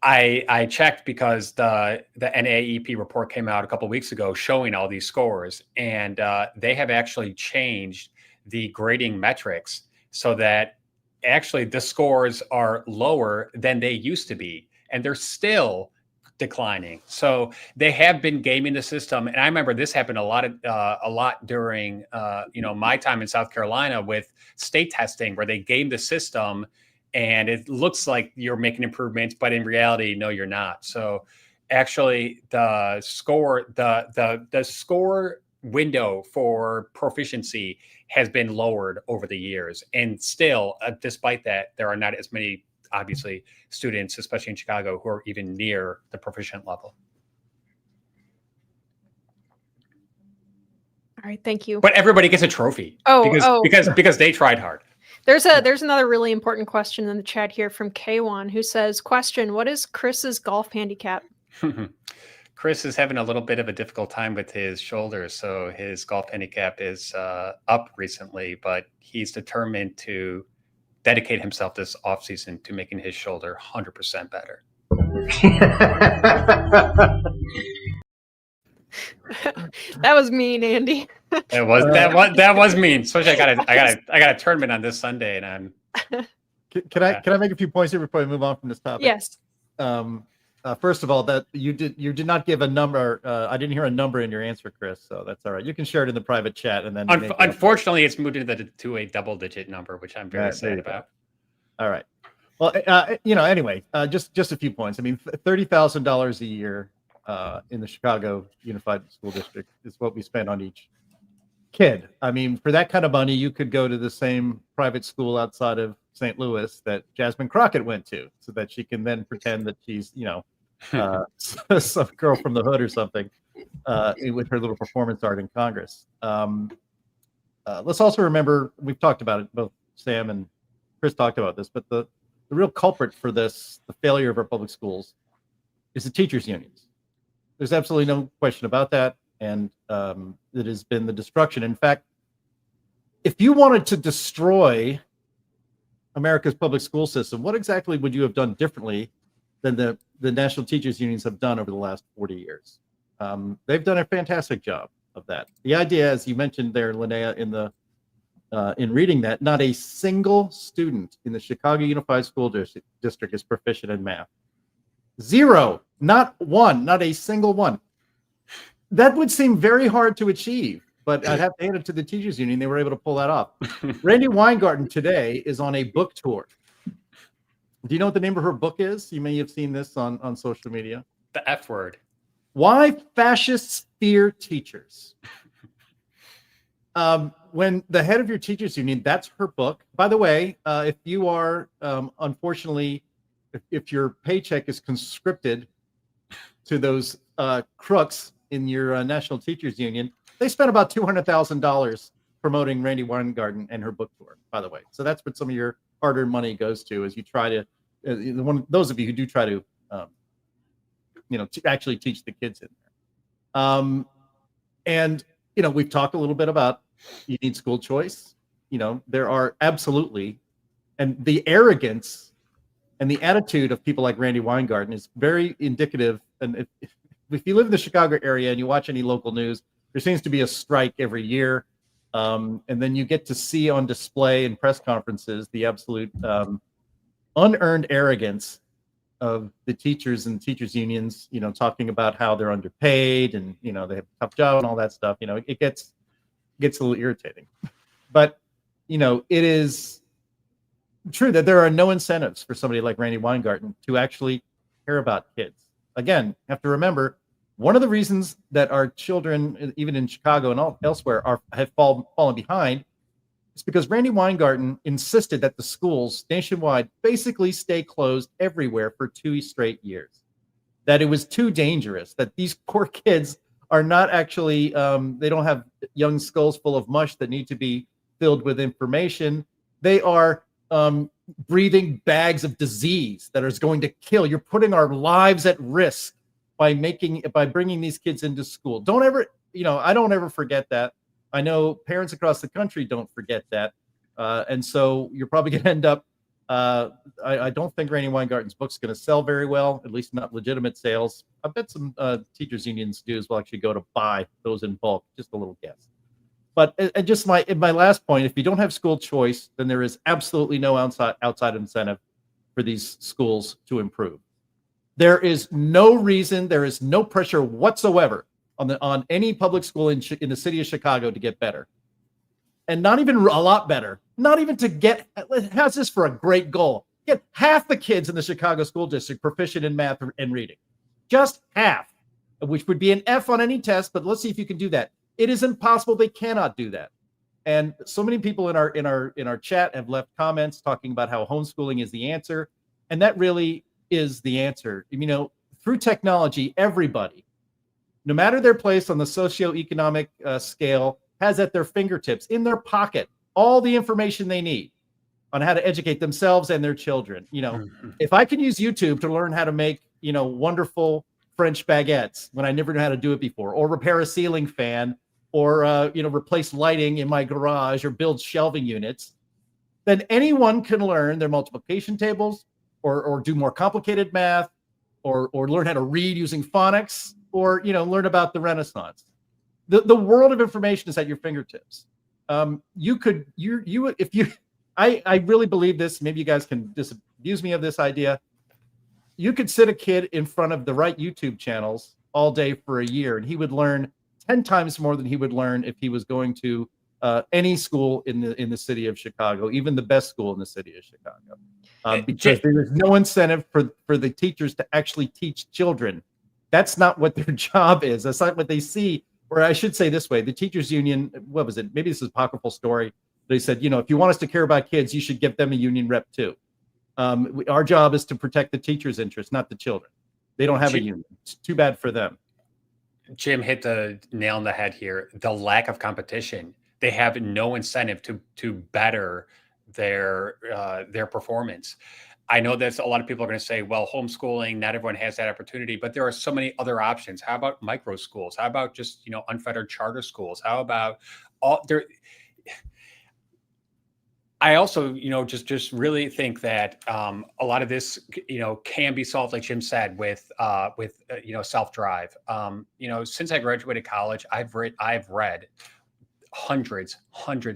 I checked because the NAEP report came out a couple of weeks ago showing all these scores, and they have actually changed the grading metrics so that actually the scores are lower than they used to be, and they're still declining. So they have been gaming the system, and I remember this happened a lot during my time in South Carolina with state testing, where they gamed the system. And it looks like you're making improvements, but in reality, no, you're not. So actually the score window for proficiency has been lowered over the years. And still, despite that, there are not as many, obviously, students, especially in Chicago, who are even near the proficient level. All right, thank you. But everybody gets a trophy because they tried hard. There's another really important question in the chat here from K1, who says, question, what is Chris's golf handicap? Chris is having a little bit of a difficult time with his shoulder, so his golf handicap is up recently, but he's determined to dedicate himself this offseason to making his shoulder 100% better. That was mean, Andy. That was mean. Especially I got a tournament on this Sunday, and I'm. Can I make a few points here before we move on from this topic? Yes. First of all, that you did not give a number. I didn't hear a number in your answer, Chris. So that's all right. You can share it in the private chat, and then. Unfortunately, it's moved to a double-digit number, which I'm very sad about. All right. Well, anyway, just a few points. I mean, $30,000 a year in the Chicago Unified School District is what we spend on each kid. I mean, for that kind of money, you could go to the same private school outside of St. Louis that Jasmine Crockett went to, so that she can then pretend that she's, some girl from the hood or something, with her little performance art in Congress. Let's also remember, we've talked about it, both Sam and Chris talked about this, but the real culprit for this, the failure of our public schools, is the teachers' unions. There's absolutely no question about that. And it has been the destruction. In fact, if you wanted to destroy America's public school system, what exactly would you have done differently than the national teachers unions have done over the last 40 years? They've done a fantastic job of that. The idea, as you mentioned there, Linnea, in reading that, not a single student in the Chicago Unified School District is proficient in math. Zero, not one, not a single one. That would seem very hard to achieve, but I'd have to hand it to the teachers union. They were able to pull that off. Randi Weingarten today is on a book tour. Do you know what the name of her book is? You may have seen this on social media. The F word. Why Fascists Fear Teachers. When the head of your teachers union, that's her book. By the way, if you are, unfortunately, if your paycheck is conscripted to those crooks in your national teachers union, they spent about $200,000 promoting Randi Weingarten and her book tour, by the way. So that's what some of your hard-earned money goes to, as you try to, those of you who do try to, to actually teach the kids in there. And, we've talked a little bit about you need school choice. There are absolutely, and the arrogance and the attitude of people like Randi Weingarten is very indicative. And if you live in the Chicago area and you watch any local news, there seems to be a strike every year. And then you get to see on display in press conferences the absolute unearned arrogance of the teachers and teachers unions, talking about how they're underpaid and, they have a tough job and all that stuff. It gets a little irritating. But, it is true that there are no incentives for somebody like Randi Weingarten to actually care about kids. Again, you have to remember, One of the reasons that our children, even in Chicago and elsewhere, have fallen behind is because Randy Weingarten insisted that the schools nationwide basically stay closed everywhere for 2 straight years. That it was too dangerous, that these poor kids are not actually, they don't have young skulls full of mush that need to be filled with information. They are breathing bags of disease that is going to kill. You're putting our lives at risk by bringing these kids into school. Don't ever, I don't ever forget that. I know parents across the country don't forget that. And so you're probably going to end up, I don't think Randy Weingarten's book's going to sell very well, at least not legitimate sales. I bet some teachers unions dues will actually go to buy those in bulk, just a little guess. But and just my last point, if you don't have school choice, then there is absolutely no outside incentive for these schools to improve. There is no reason, there is no pressure whatsoever on any public school in the city of Chicago to get better. And not even a lot better, not even to get, how's this for a great goal? Get half the kids in the Chicago school district proficient in math and reading. Just half, which would be an F on any test, but let's see if you can do that. It is impossible. They cannot do that. And so many people in our chat have left comments talking about how homeschooling is the answer. And that really is the answer. Through technology, everybody, no matter their place on the socioeconomic scale, has at their fingertips, in their pocket, all the information they need on how to educate themselves and their children. If I can use YouTube to learn how to make, wonderful French baguettes when I never knew how to do it before, or repair a ceiling fan, or replace lighting in my garage, or build shelving units, then anyone can learn their multiplication tables, or do more complicated math, or learn how to read using phonics, or learn about the Renaissance. The world of information is at your fingertips. I really believe this. Maybe you guys can disabuse me of this idea. You could sit a kid in front of the right YouTube channels all day for a year, and he would learn 10 times more than he would learn if he was going to any school in the city of Chicago, even the best school in the city of Chicago, because there is no incentive for the teachers to actually teach children. That's not what their job is. That's not what they see. Or I should say this way, the teachers union, what was it? Maybe this is an apocryphal story. They said, if you want us to care about kids, you should give them a union rep too. Our job is to protect the teachers' interests, not the children. They don't have a union. It's too bad for them. Jim hit the nail on the head here. The lack of competition. They have no incentive to better their performance. I know that a lot of people are going to say, well, homeschooling, not everyone has that opportunity, but there are so many other options. How about micro schools? How about just, unfettered charter schools? How about all there? I also, just really think that a lot of this, can be solved, like Jim said, with self-drive. Since I graduated college, I've read hundreds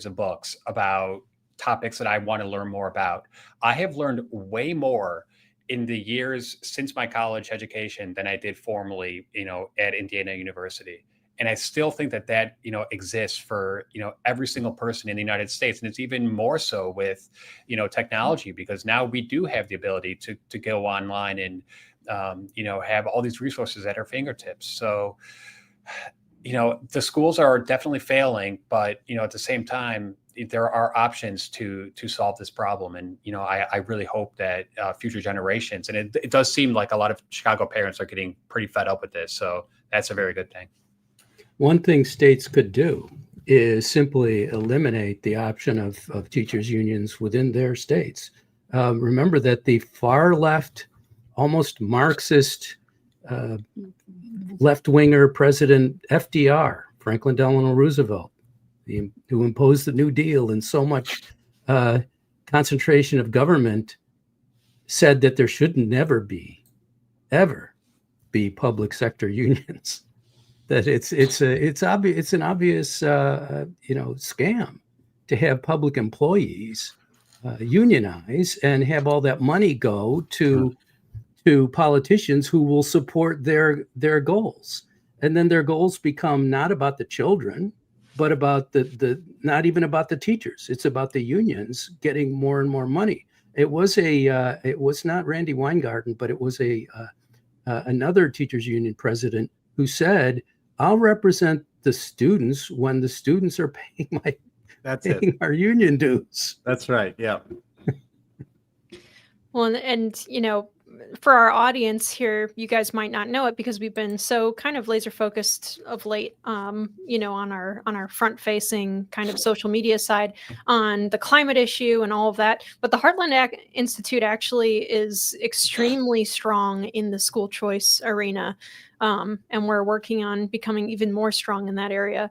of books about topics that I want to learn more about. I have learned way more in the years since my college education than I did formally, at Indiana University. And I still think that exists for, every single person in the United States. And it's even more so with, technology, because now we do have the ability to go online and, have all these resources at our fingertips. So, the schools are definitely failing, but, at the same time, there are options to solve this problem. And, I really hope that future generations, and it does seem like a lot of Chicago parents are getting pretty fed up with this. So that's a very good thing. One thing states could do is simply eliminate the option of teachers' unions within their states. Remember that the far left, almost Marxist, left-winger President FDR, Franklin Delano Roosevelt, who imposed the New Deal and so much concentration of government, said that there should never be, ever be public sector unions. That it's an obvious scam to have public employees unionize and have all that money go to politicians who will support their goals, and then their goals become not about the children, but about the not even about the teachers. It's about the unions getting more and more money. It was not Randy Weingarten, but it was another teachers union president who said, I'll represent the students when the students are paying our union dues. That's right. Yeah. Well, and for our audience here, you guys might not know it because we've been so kind of laser focused of late, on our front facing kind of social media side on the climate issue and all of that. But the Heartland Institute actually is extremely strong in the school choice arena. And we're working on becoming even more strong in that area.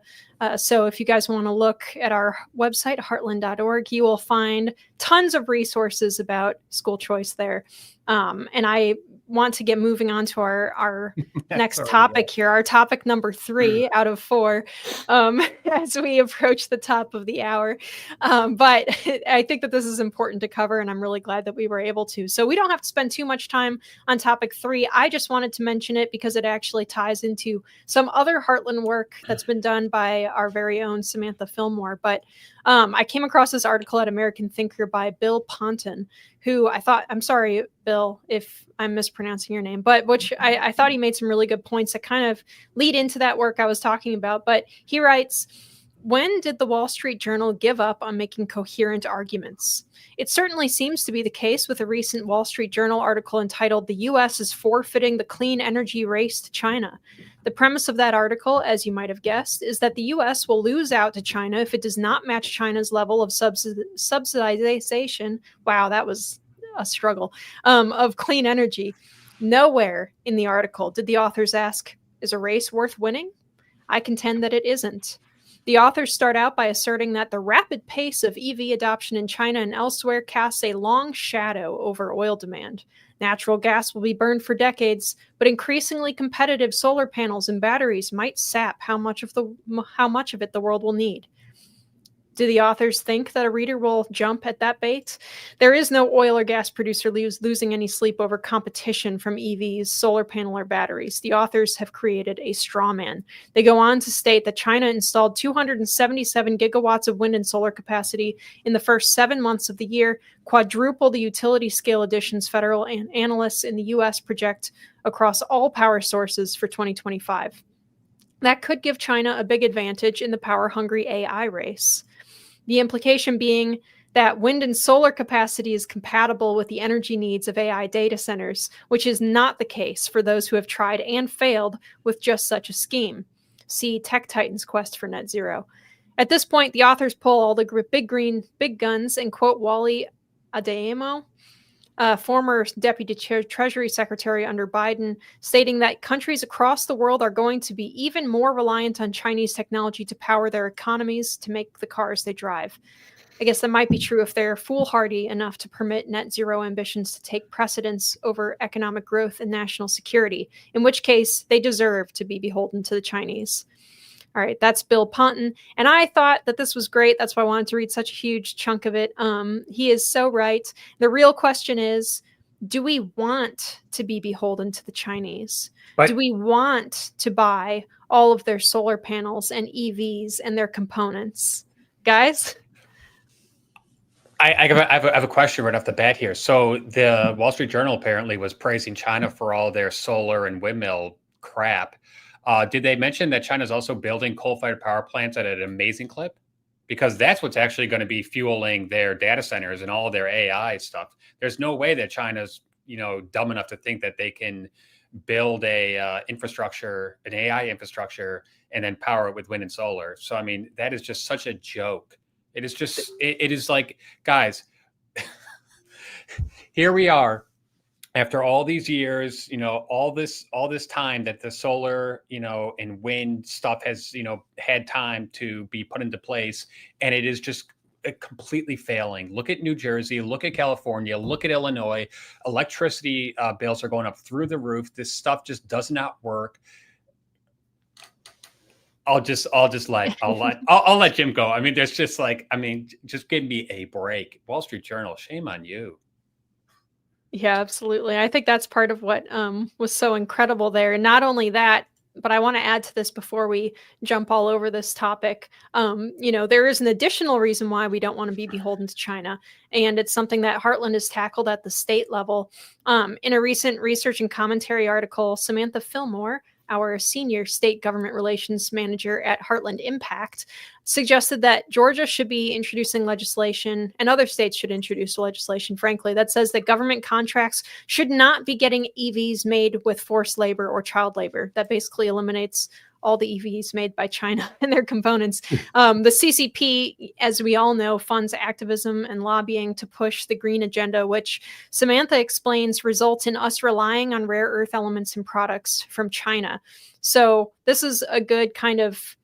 So if you guys want to look at our website, heartland.org, you will find tons of resources about school choice there. And I want to get moving on to our next topic here, our topic number 3 out of 4, as we approach the top of the hour. But I think that this is important to cover, and I'm really glad that we were able to. So we don't have to spend too much time on topic 3. I just wanted to mention it because it actually ties into some other Heartland work that's been done by our very own Samantha Fillmore. But I came across this article at American Thinker by Bill Ponton, who I'm sorry, Bill, if I'm mispronouncing your name, but which I thought he made some really good points that kind of lead into that work I was talking about. But he writes, when did the Wall Street Journal give up on making coherent arguments? It certainly seems to be the case with a recent Wall Street Journal article entitled "The U.S. is Forfeiting the Clean Energy Race to China." The premise of that article, as you might have guessed, is that the U.S. will lose out to China if it does not match China's level of subsidization. Wow, that was a struggle, of clean energy. Nowhere in the article did the authors ask, is a race worth winning? I contend that it isn't. The authors start out by asserting that the rapid pace of EV adoption in China and elsewhere casts a long shadow over oil demand. Natural gas will be burned for decades, but increasingly competitive solar panels and batteries might sap how much of it the world will need. Do the authors think that a reader will jump at that bait? There is no oil or gas producer losing any sleep over competition from EVs, solar panel, or batteries. The authors have created a straw man. They go on to state that China installed 277 gigawatts of wind and solar capacity in the first 7 months of the year, quadruple the utility scale additions federal analysts in the U.S. project across all power sources for 2025. That could give China a big advantage in the power-hungry AI race. The implication being that wind and solar capacity is compatible with the energy needs of AI data centers, which is not the case for those who have tried and failed with just such a scheme. See Tech Titan's quest for net zero. At this point, the authors pull all the big guns and quote Wally Adeyemo, former Deputy Treasury Secretary under Biden, stating that countries across the world are going to be even more reliant on Chinese technology to power their economies to make the cars they drive. I guess that might be true if they're foolhardy enough to permit net zero ambitions to take precedence over economic growth and national security, in which case they deserve to be beholden to the Chinese. All right, that's Bill Ponton. And I thought that this was great. That's why I wanted to read such a huge chunk of it. He is so right. The real question is, do we want to be beholden to the Chinese? But do we want to buy all of their solar panels and EVs and their components? Guys? I have a question right off the bat here. So the Wall Street Journal apparently was praising China for all their solar and windmill crap. Did they mention that China's also building coal-fired power plants at an amazing clip? Because that's what's actually going to be fueling their data centers and all their AI stuff. There's no way that China's, dumb enough to think that they can build an AI infrastructure, and then power it with wind and solar. So, I mean, that is just such a joke. It is just, it is like, guys, here we are. After all these years, all this time that the solar, and wind stuff has, had time to be put into place, and it is just completely failing. Look at New Jersey, look at California, look at Illinois. Electricity bills are going up through the roof. This stuff just does not work. I'll let Jim go. I mean, there's just just give me a break. Wall Street Journal, shame on you. Yeah, absolutely. I think that's part of what was so incredible there. And not only that, but I want to add to this before we jump all over this topic. There is an additional reason why we don't want to be beholden to China. And it's something that Heartland has tackled at the state level. In a recent research and commentary article, Samantha Fillmore our senior state government relations manager at Heartland Impact, suggested that Georgia should be introducing legislation, and other states should introduce legislation, frankly, that says that government contracts should not be getting EVs made with forced labor or child labor. That basically eliminates all the EVs made by China and their components. The CCP, as we all know, funds activism and lobbying to push the green agenda, which Samantha explains results in us relying on rare earth elements and products from China. So this is a good kind of,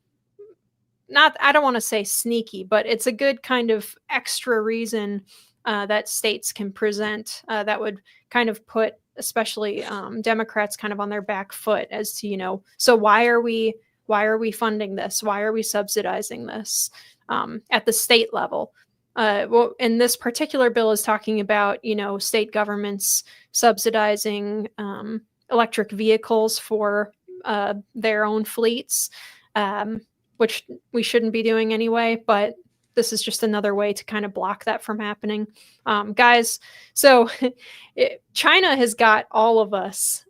I don't want to say sneaky, but it's a good kind of extra reason that states can present that would kind of put especially Democrats kind of on their back foot as to, so why are we funding this? Why are we subsidizing this at the state level? Well, and this particular bill is talking about, state governments subsidizing electric vehicles for their own fleets, which we shouldn't be doing anyway, but this is just another way to kind of block that from happening. Guys, so China has got all of us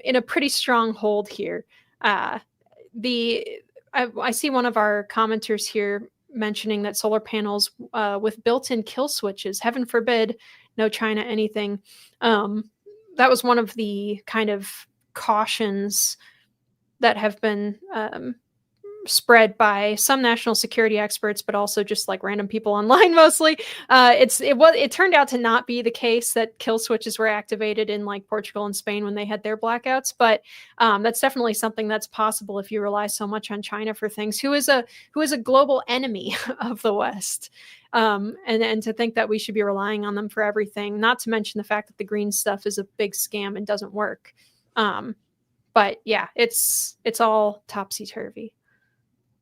in a pretty strong hold here. I see one of our commenters here mentioning that solar panels with built-in kill switches, heaven forbid, no China anything. That was one of the kind of cautions that have been spread by some national security experts, but also just like random people online mostly. It turned out to not be the case that kill switches were activated in like Portugal and Spain when they had their blackouts, but that's definitely something that's possible if you rely so much on China for things, who is a global enemy of the West. And to think that we should be relying on them for everything, not to mention the fact that the green stuff is a big scam and doesn't work. But yeah, it's all topsy-turvy.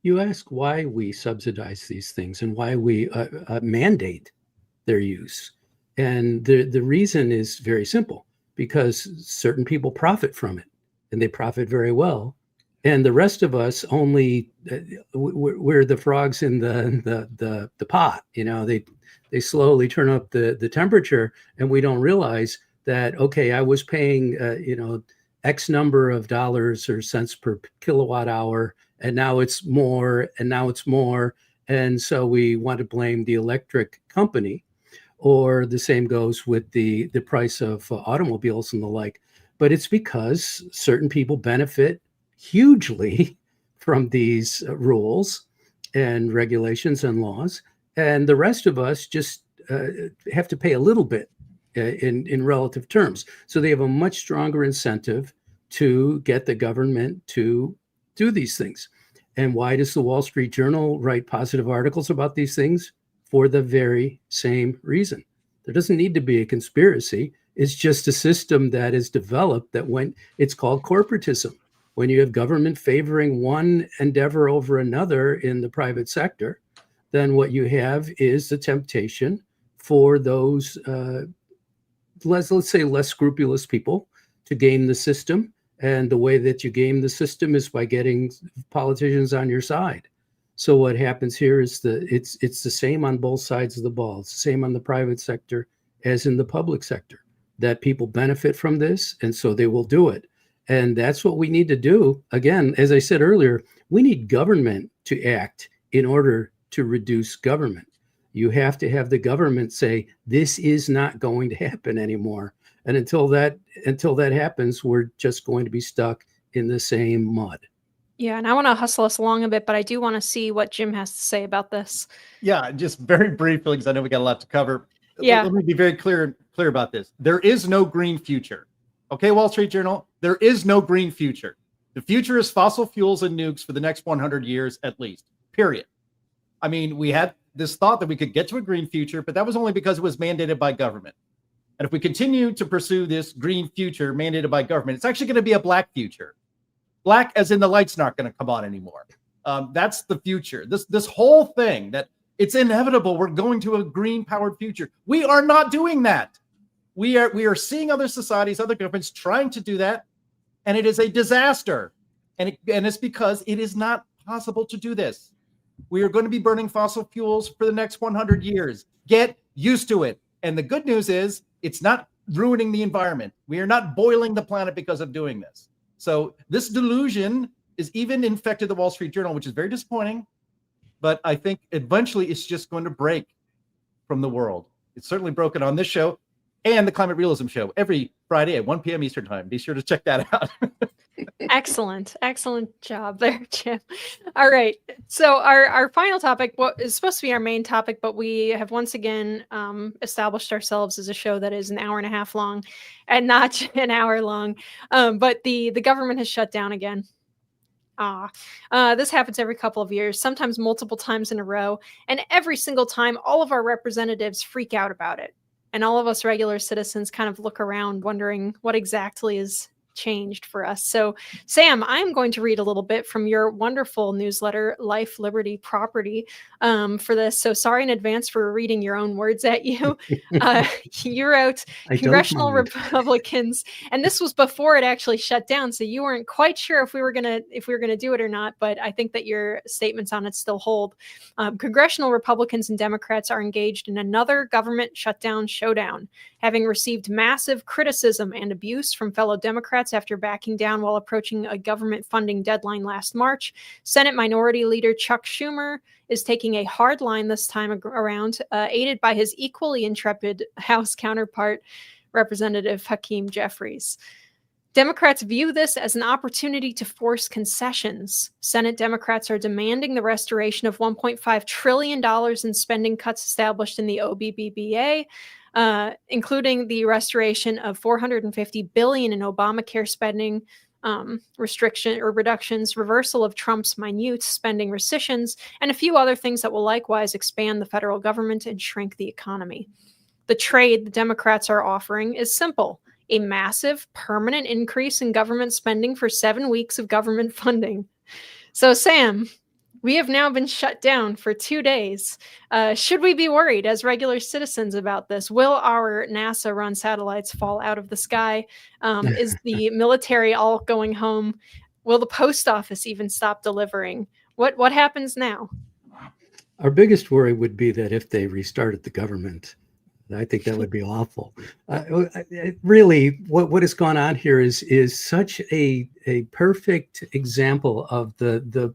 You ask why we subsidize these things and why we mandate their use. And the reason is very simple, because certain people profit from it, and they profit very well. And the rest of us only, we're the frogs in the pot. They slowly turn up the temperature, and we don't realize that, okay, I was paying, X number of dollars or cents per kilowatt hour, and now it's more, and now it's more. And so we want to blame the electric company, or the same goes with the price of automobiles and the like. But it's because certain people benefit hugely from these rules and regulations and laws, and the rest of us just have to pay a little bit in relative terms. So they have a much stronger incentive to get the government to do these things. And why does the Wall Street Journal write positive articles about these things? For the very same reason. There doesn't need to be a conspiracy. It's just a system that is developed it's called corporatism. When you have government favoring one endeavor over another in the private sector, then what you have is the temptation for those, let's say, less scrupulous people to game the system. And the way that you game the system is by getting politicians on your side. So what happens here is it's the same on both sides of the ball. It's the same on the private sector as in the public sector, that people benefit from this, and so they will do it. And that's what we need to do. Again, as I said earlier, we need government to act in order to reduce government. You have to have the government say, this is not going to happen anymore. And until that happens, we're just going to be stuck in the same mud. Yeah, and I want to hustle us along a bit, but I do want to see what Jim has to say about this. Yeah, just very briefly, because I know we got a lot to cover. Yeah. Let me be very clear about this. There is no green future. Okay, Wall Street Journal, there is no green future. The future is fossil fuels and nukes for the next 100 years at least, period. I mean, we had this thought that we could get to a green future, but that was only because it was mandated by government. And if we continue to pursue this green future mandated by government, it's actually going to be a black future. Black as in the light's not going to come on anymore. That's the future. This whole thing that it's inevitable we're going to a green powered future. We are not doing that. We are seeing other societies, other governments trying to do that, and it is a disaster. And it's because it is not possible to do this. We are going to be burning fossil fuels for the next 100 years. Get used to it. And the good news is it's not ruining the environment. We are not boiling the planet because of doing this. So this delusion is even infected the Wall Street Journal, which is very disappointing. But I think eventually it's just going to break from the world. It's certainly broken on this show and the Climate Realism Show every Friday at 1 p.m. Eastern Time. Be sure to check that out. Excellent job there, Jim. All right, so our final topic, what is supposed to be our main topic, but we have once again established ourselves as a show that is an hour and a half long and not an hour long. But the government has shut down again. This happens every couple of years, sometimes multiple times in a row, and every single time all of our representatives freak out about it, and all of us regular citizens kind of look around wondering what exactly is changed for us. So, Sam, I'm going to read a little bit from your wonderful newsletter, Life, Liberty, Property, for this. So sorry in advance for reading your own words at you. You wrote, congressional Republicans, and this was before it actually shut down, so you weren't quite sure if we were gonna do it or not, but I think that your statements on it still hold. Congressional Republicans and Democrats are engaged in another government shutdown showdown, having received massive criticism and abuse from fellow Democrats after backing down while approaching a government funding deadline last March. Senate Minority Leader Chuck Schumer is taking a hard line this time around, aided by his equally intrepid House counterpart, Representative Hakeem Jeffries. Democrats view this as an opportunity to force concessions. Senate Democrats are demanding the restoration of $1.5 trillion in spending cuts established in the OBBBA, including the restoration of $450 billion in Obamacare spending reductions, reversal of Trump's minute spending rescissions, and a few other things that will likewise expand the federal government and shrink the economy. The trade the Democrats are offering is simple: a massive, permanent increase in government spending for 7 weeks of government funding. So, Sam, we have now been shut down for 2 days. Should we be worried as regular citizens about this? Will our NASA-run satellites fall out of the sky? Is the military all going home? Will the post office even stop delivering? What happens now? Our biggest worry would be that if they restarted the government, I think that would be awful. Really, what has gone on here is such a perfect example of the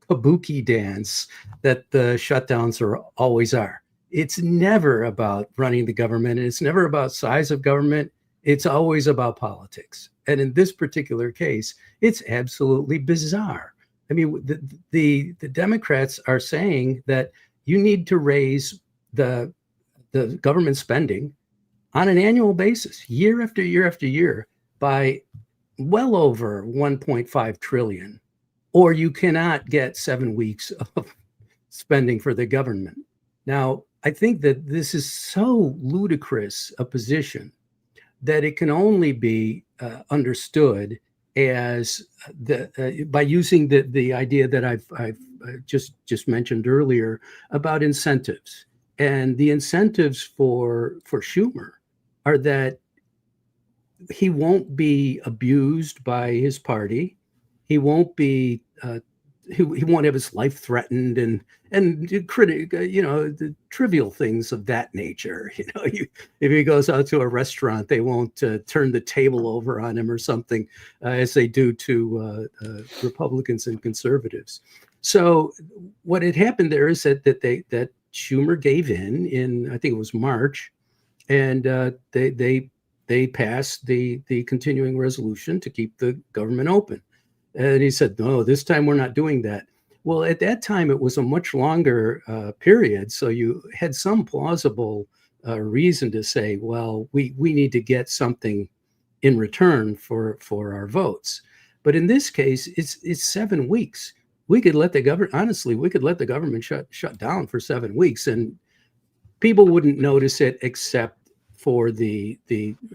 kabuki dance that the shutdowns always are. It's never about running the government. It's never about size of government. It's always about politics. And in this particular case, it's absolutely bizarre. I mean, the Democrats are saying that you need to raise the government spending on an annual basis, year after year after year, by well over 1.5 trillion. Or you cannot get 7 weeks of spending for the government. Now, I think that this is so ludicrous a position that it can only be understood as by using the idea that I've just mentioned earlier about incentives. And the incentives for Schumer are that he won't be abused by his party. He won't be. He won't have his life threatened and the trivial things of that nature. If he goes out to a restaurant, they won't turn the table over on him or something, as they do to Republicans and conservatives. So what had happened there is that Schumer gave in I think it was March, and they passed the continuing resolution to keep the government open. And he said, no, this time we're not doing that. Well, at that time, it was a much longer period. So you had some plausible reason to say, well, we need to get something in return for our votes. But in this case, it's 7 weeks. We could let the government, honestly, we could let the government shut down for 7 weeks and people wouldn't notice it except for the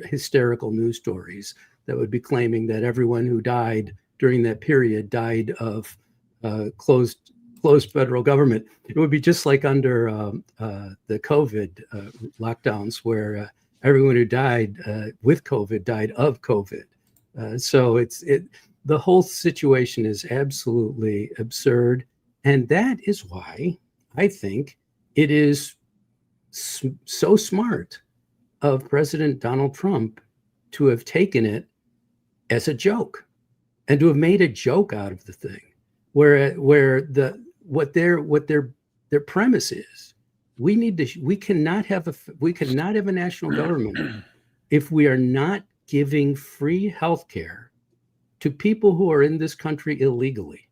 hysterical news stories that would be claiming that everyone who died during that period died of closed federal government. It would be just like under the COVID lockdowns, where everyone who died with COVID died of COVID. So the whole situation is absolutely absurd, and that is why I think it is so smart of President Donald Trump to have taken it as a joke. and to have made a joke out of the thing, where what their premise is, we cannot have a national government if we are not giving free health care to people who are in this country illegally,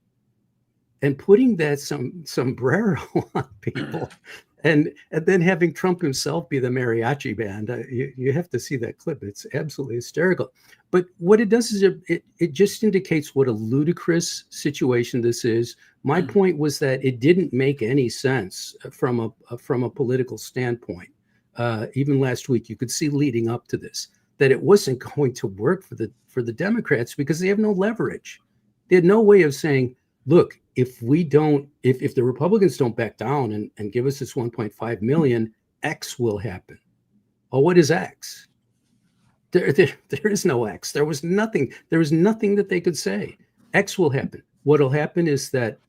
and putting that sombrero on people, and then having Trump himself be the mariachi band. You have to see that clip. It's absolutely hysterical. But what it does is it just indicates what a ludicrous situation this is. My point was that it didn't make any sense from a political standpoint. Even last week, you could see leading up to this that it wasn't going to work for the Democrats because they have no leverage. They had no way of saying, look, if the Republicans don't back down and give us this 1.5 million, X will happen. Well, what is X? There is no X. There was nothing that they could say. X will happen. What'll happen is that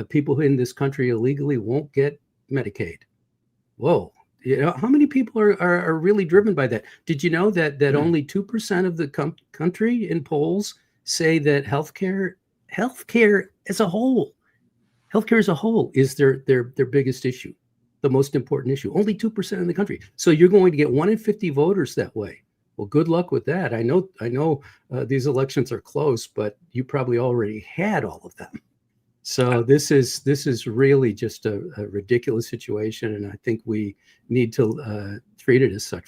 people in this country illegally won't get Medicaid. Whoa. How many people are really driven by that? Did you know that only 2% of the country in polls say that healthcare as a whole is their biggest issue, the most important issue? Only 2% in the country. So you're going to get 1 in 50 voters that way. Well, good luck with that. I know these elections are close, but you probably already had all of them. So this is really just a ridiculous situation, and I think we need to treat it as such.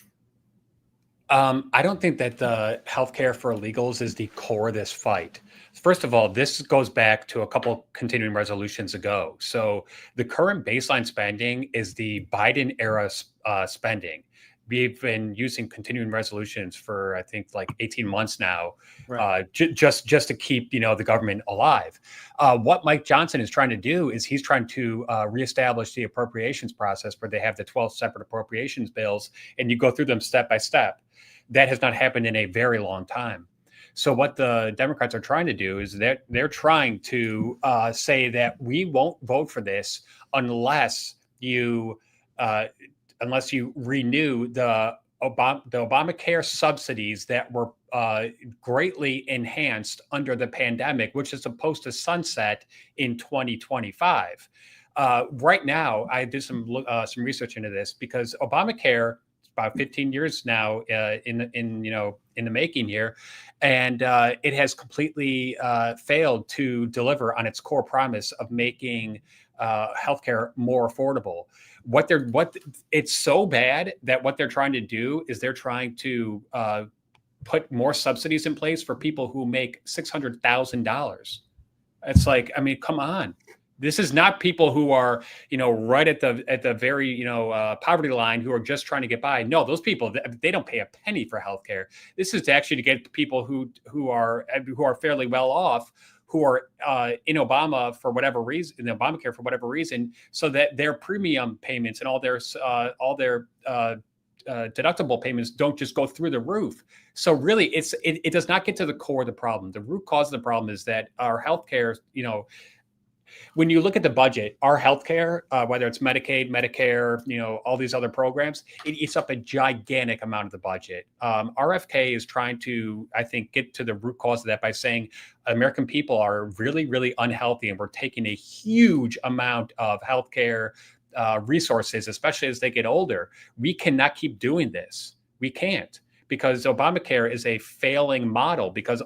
I don't think that the healthcare for illegals is the core of this fight. First of all, this goes back to a couple continuing resolutions ago. So the current baseline spending is the Biden era spending. We've been using continuing resolutions for, I think, like 18 months now, right. just to keep, the government alive. What Mike Johnson is trying to do is he's trying to reestablish the appropriations process where they have the 12 separate appropriations bills and you go through them step by step. That has not happened in a very long time. So what the Democrats are trying to do is they're trying to say that we won't vote for this unless you renew the Obamacare subsidies that were greatly enhanced under the pandemic, which is supposed to sunset in 2025. Right now, I did some research into this because Obamacare is about 15 years now in the making here, and it has completely failed to deliver on its core promise of making healthcare more affordable. It's so bad that what they're trying to do is they're trying to put more subsidies in place for people who make $600,000. It's like, I mean, come on. This is not people who are, right at the very, poverty line who are just trying to get by. No, those people, they don't pay a penny for healthcare. This is actually to get people who are fairly well off, who are in Obamacare for whatever reason, so that their premium payments and all their deductible payments don't just go through the roof. So really, it does not get to the core of the problem. The root cause of the problem is that our healthcare, when you look at the budget, our healthcare, whether it's Medicaid, Medicare, all these other programs, it eats up a gigantic amount of the budget. RFK is trying to, I think, get to the root cause of that by saying American people are really, really unhealthy, and we're taking a huge amount of healthcare resources, especially as they get older. We cannot keep doing this. We can't. Because Obamacare is a failing model because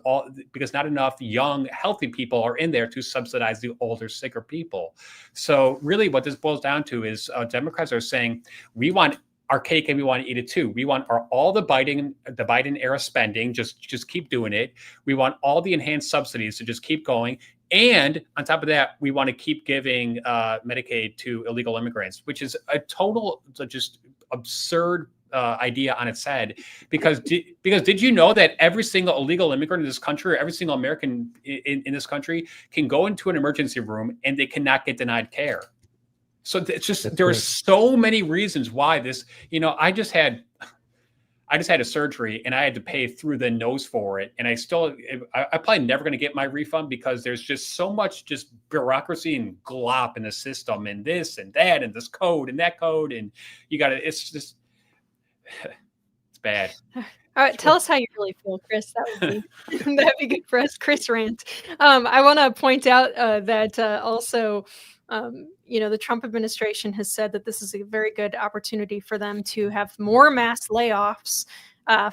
not enough young, healthy people are in there to subsidize the older, sicker people. So really what this boils down to is Democrats are saying, we want our cake and we want to eat it too. We want all the Biden era spending, just keep doing it. We want all the enhanced subsidies to just keep going. And on top of that, we want to keep giving Medicaid to illegal immigrants, which is a total just absurd idea on its head, because did you know that every single illegal immigrant in this country, or every single American in this country, can go into an emergency room and they cannot get denied care? So it's just there are so many reasons why this. I just had a surgery and I had to pay through the nose for it, and I'm probably never going to get my refund because there's just so much just bureaucracy and glop in the system, and this and that and this code and that code, and it's bad. bad. All right, tell us how you really feel, Chris. That would be that'd be good for us. Chris rant. I want to point out that also, the Trump administration has said that this is a very good opportunity for them to have more mass layoffs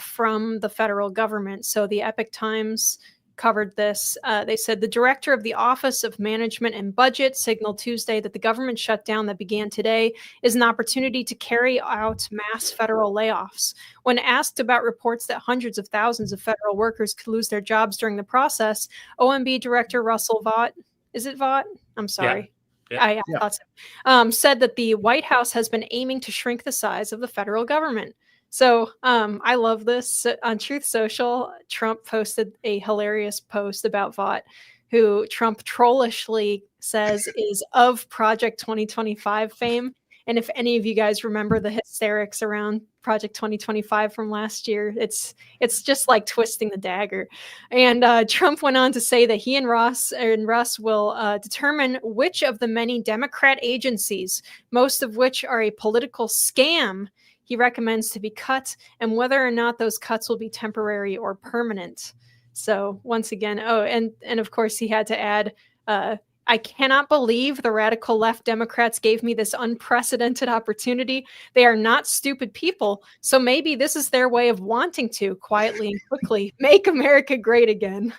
from the federal government. So the Epic Times covered this. They said the director of the Office of Management and Budget signaled Tuesday that the government shutdown that began today is an opportunity to carry out mass federal layoffs. When asked about reports that hundreds of thousands of federal workers could lose their jobs during the process, OMB Director Russell Vought, is it Vought? I'm sorry. Yeah. I thought so. Said that the White House has been aiming to shrink the size of the federal government. So I love this. On Truth Social, Trump posted a hilarious post about Vought, who Trump trollishly says is of Project 2025 fame. And if any of you guys remember the hysterics around Project 2025 from last year, it's just like twisting the dagger. And Trump went on to say that he and Russ will determine which of the many Democrat agencies, most of which are a political scam, he recommends to be cut, and whether or not those cuts will be temporary or permanent. So once again, and of course he had to add, I cannot believe the radical left Democrats gave me this unprecedented opportunity. They are not stupid people, so maybe this is their way of wanting to, quietly and quickly, make America great again.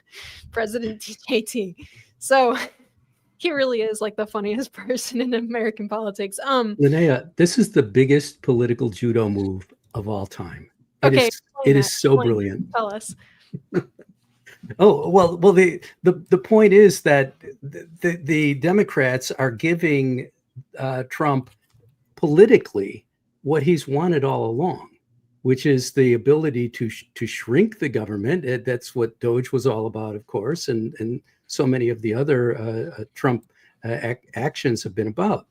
President DJT. So he really is like the funniest person in American politics. Linnea, this is the biggest political judo move of all time. It is so brilliant. Tell us. Oh, well, the point is that the Democrats are giving Trump politically what he's wanted all along, which is the ability to shrink the government. That's what Doge was all about, of course, and so many of the other Trump actions have been about.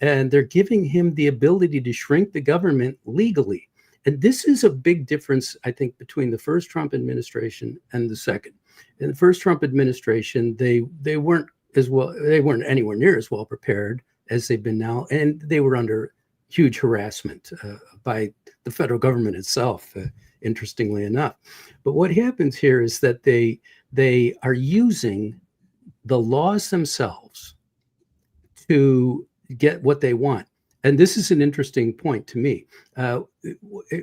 And they're giving him the ability to shrink the government legally. And this is a big difference, I think, between the first Trump administration and the second. In the first Trump administration, they weren't anywhere near as well prepared as they've been now, and they were under huge harassment by the federal government itself, interestingly enough. But what happens here is that they are using the laws themselves to get what they want. And this is an interesting point to me.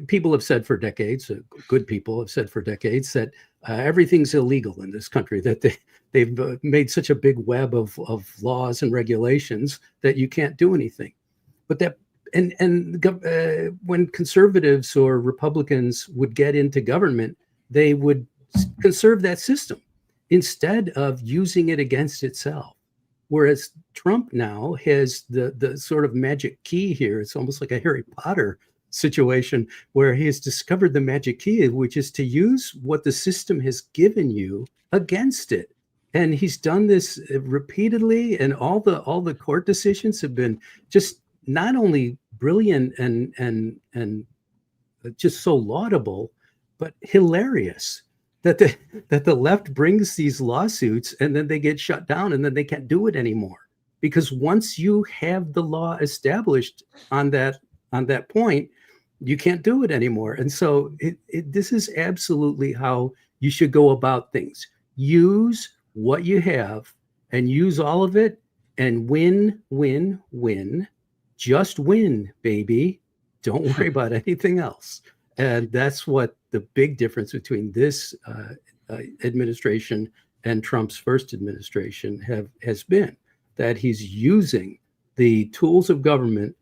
People have said for decades, good people have said for decades, that everything's illegal in this country, that they've made such a big web of laws and regulations that you can't do anything. But that, when conservatives or Republicans would get into government, they would conserve that system instead of using it against itself. Whereas Trump now has the sort of magic key here. It's almost like a Harry Potter situation where he has discovered the magic key, which is to use what the system has given you against it. And he's done this repeatedly, and all the court decisions have been just not only brilliant and just so laudable, but hilarious. That the left brings these lawsuits and then they get shut down and then they can't do it anymore, because once you have the law established on that point, you can't do it anymore. And so this is absolutely how you should go about things. Use what you have and use all of it and win, win, win. Just win, baby. Don't worry about anything else. And that's what the big difference between this administration and Trump's first administration has been, that he's using the tools of government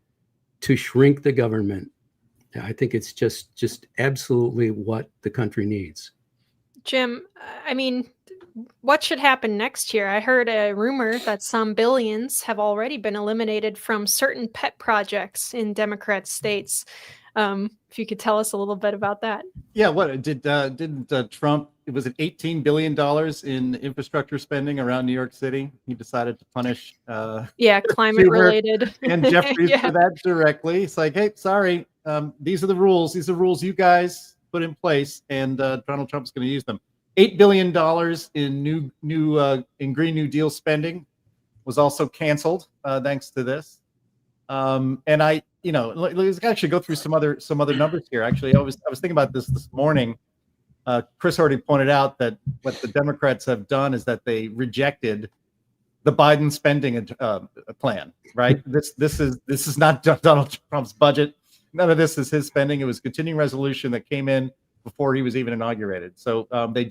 to shrink the government. I think it's just absolutely what the country needs. Jim, I mean, what should happen next year? I heard a rumor that some billions have already been eliminated from certain pet projects in Democrat states. If you could tell us a little bit about that. Yeah, what didn't Trump? It was at $18 billion in infrastructure spending around New York City. He decided to punish. Climate related. And Jeffries for that directly. It's like, hey, sorry, these are the rules. These are the rules you guys put in place, and Donald Trump's going to use them. $8 billion in Green New Deal spending was also canceled thanks to this. And let's actually go through some other numbers here. Actually, I was thinking about this morning. Chris already pointed out that what the Democrats have done is that they rejected the Biden spending plan. Right? This is not Donald Trump's budget. None of this is his spending. It was a continuing resolution that came in before he was even inaugurated. So they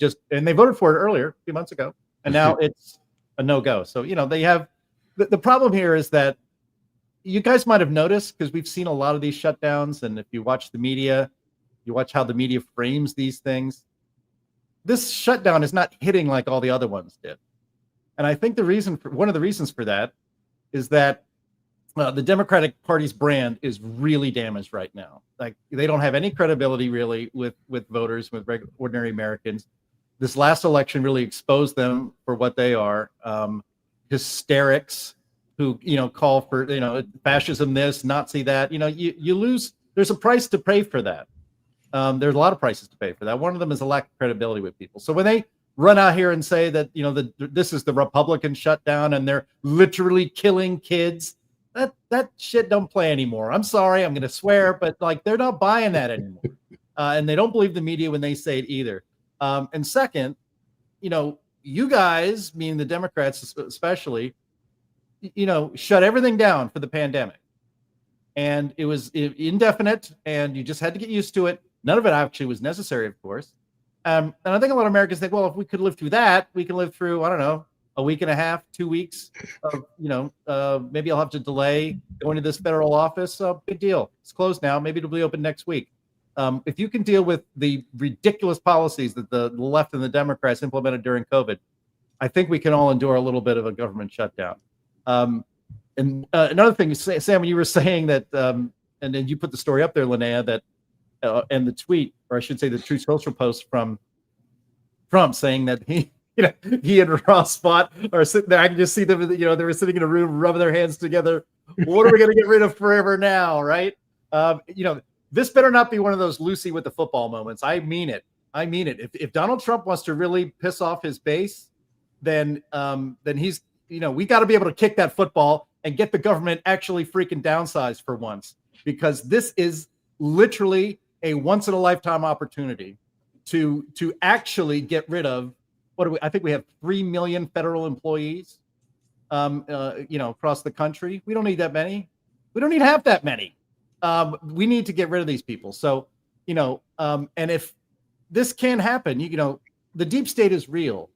voted for it earlier, a few months ago, and now it's a no-go. So they have the problem here is that you guys might have noticed, because we've seen a lot of these shutdowns, and if you watch the media, you watch how the media frames these things. This shutdown is not hitting like all the other ones did, and I think one of the reasons for that is that the Democratic Party's brand is really damaged right now. Like, they don't have any credibility really with voters, with ordinary Americans. This last election really exposed them for what they are, hysterics who call for fascism, this, Nazi that. You lose. There's a price to pay for that. There's a lot of prices to pay for that. One of them is a lack of credibility with people. So when they run out here and say that this is the Republican shutdown and they're literally killing kids, that shit don't play anymore. I'm sorry, I'm going to swear, but they're not buying that anymore, and they don't believe the media when they say it either. And second, you guys, meaning the Democrats especially, shut everything down for the pandemic, and it was indefinite, and you just had to get used to it. None of it actually was necessary, of course. And I think a lot of Americans think, well, if we could live through that, we can live through, I don't know, a week and a half, 2 weeks of, maybe I'll have to delay going to this federal office. Big deal. It's closed now. Maybe it'll be open next week. If you can deal with the ridiculous policies that the left and the Democrats implemented during COVID, I think we can all endure a little bit of a government shutdown. And another thing, Sam, when you were saying that, and then you put the story up there, Linnea, that, and the tweet, or I should say the Truth Social post from Trump saying that he and Ross Spot are sitting there. I can just see them, they were sitting in a room rubbing their hands together. What are we going to get rid of forever now, right? This better not be one of those Lucy with the football moments. I mean it. If Donald Trump wants to really piss off his base, then he's, we got to be able to kick that football and get the government actually freaking downsized for once, because this is literally a once in a lifetime opportunity to actually get rid of, I think we have 3 million federal employees, across the country. We don't need that many. We don't need half that many. We need to get rid of these people. So, and if this can happen, the deep state is real,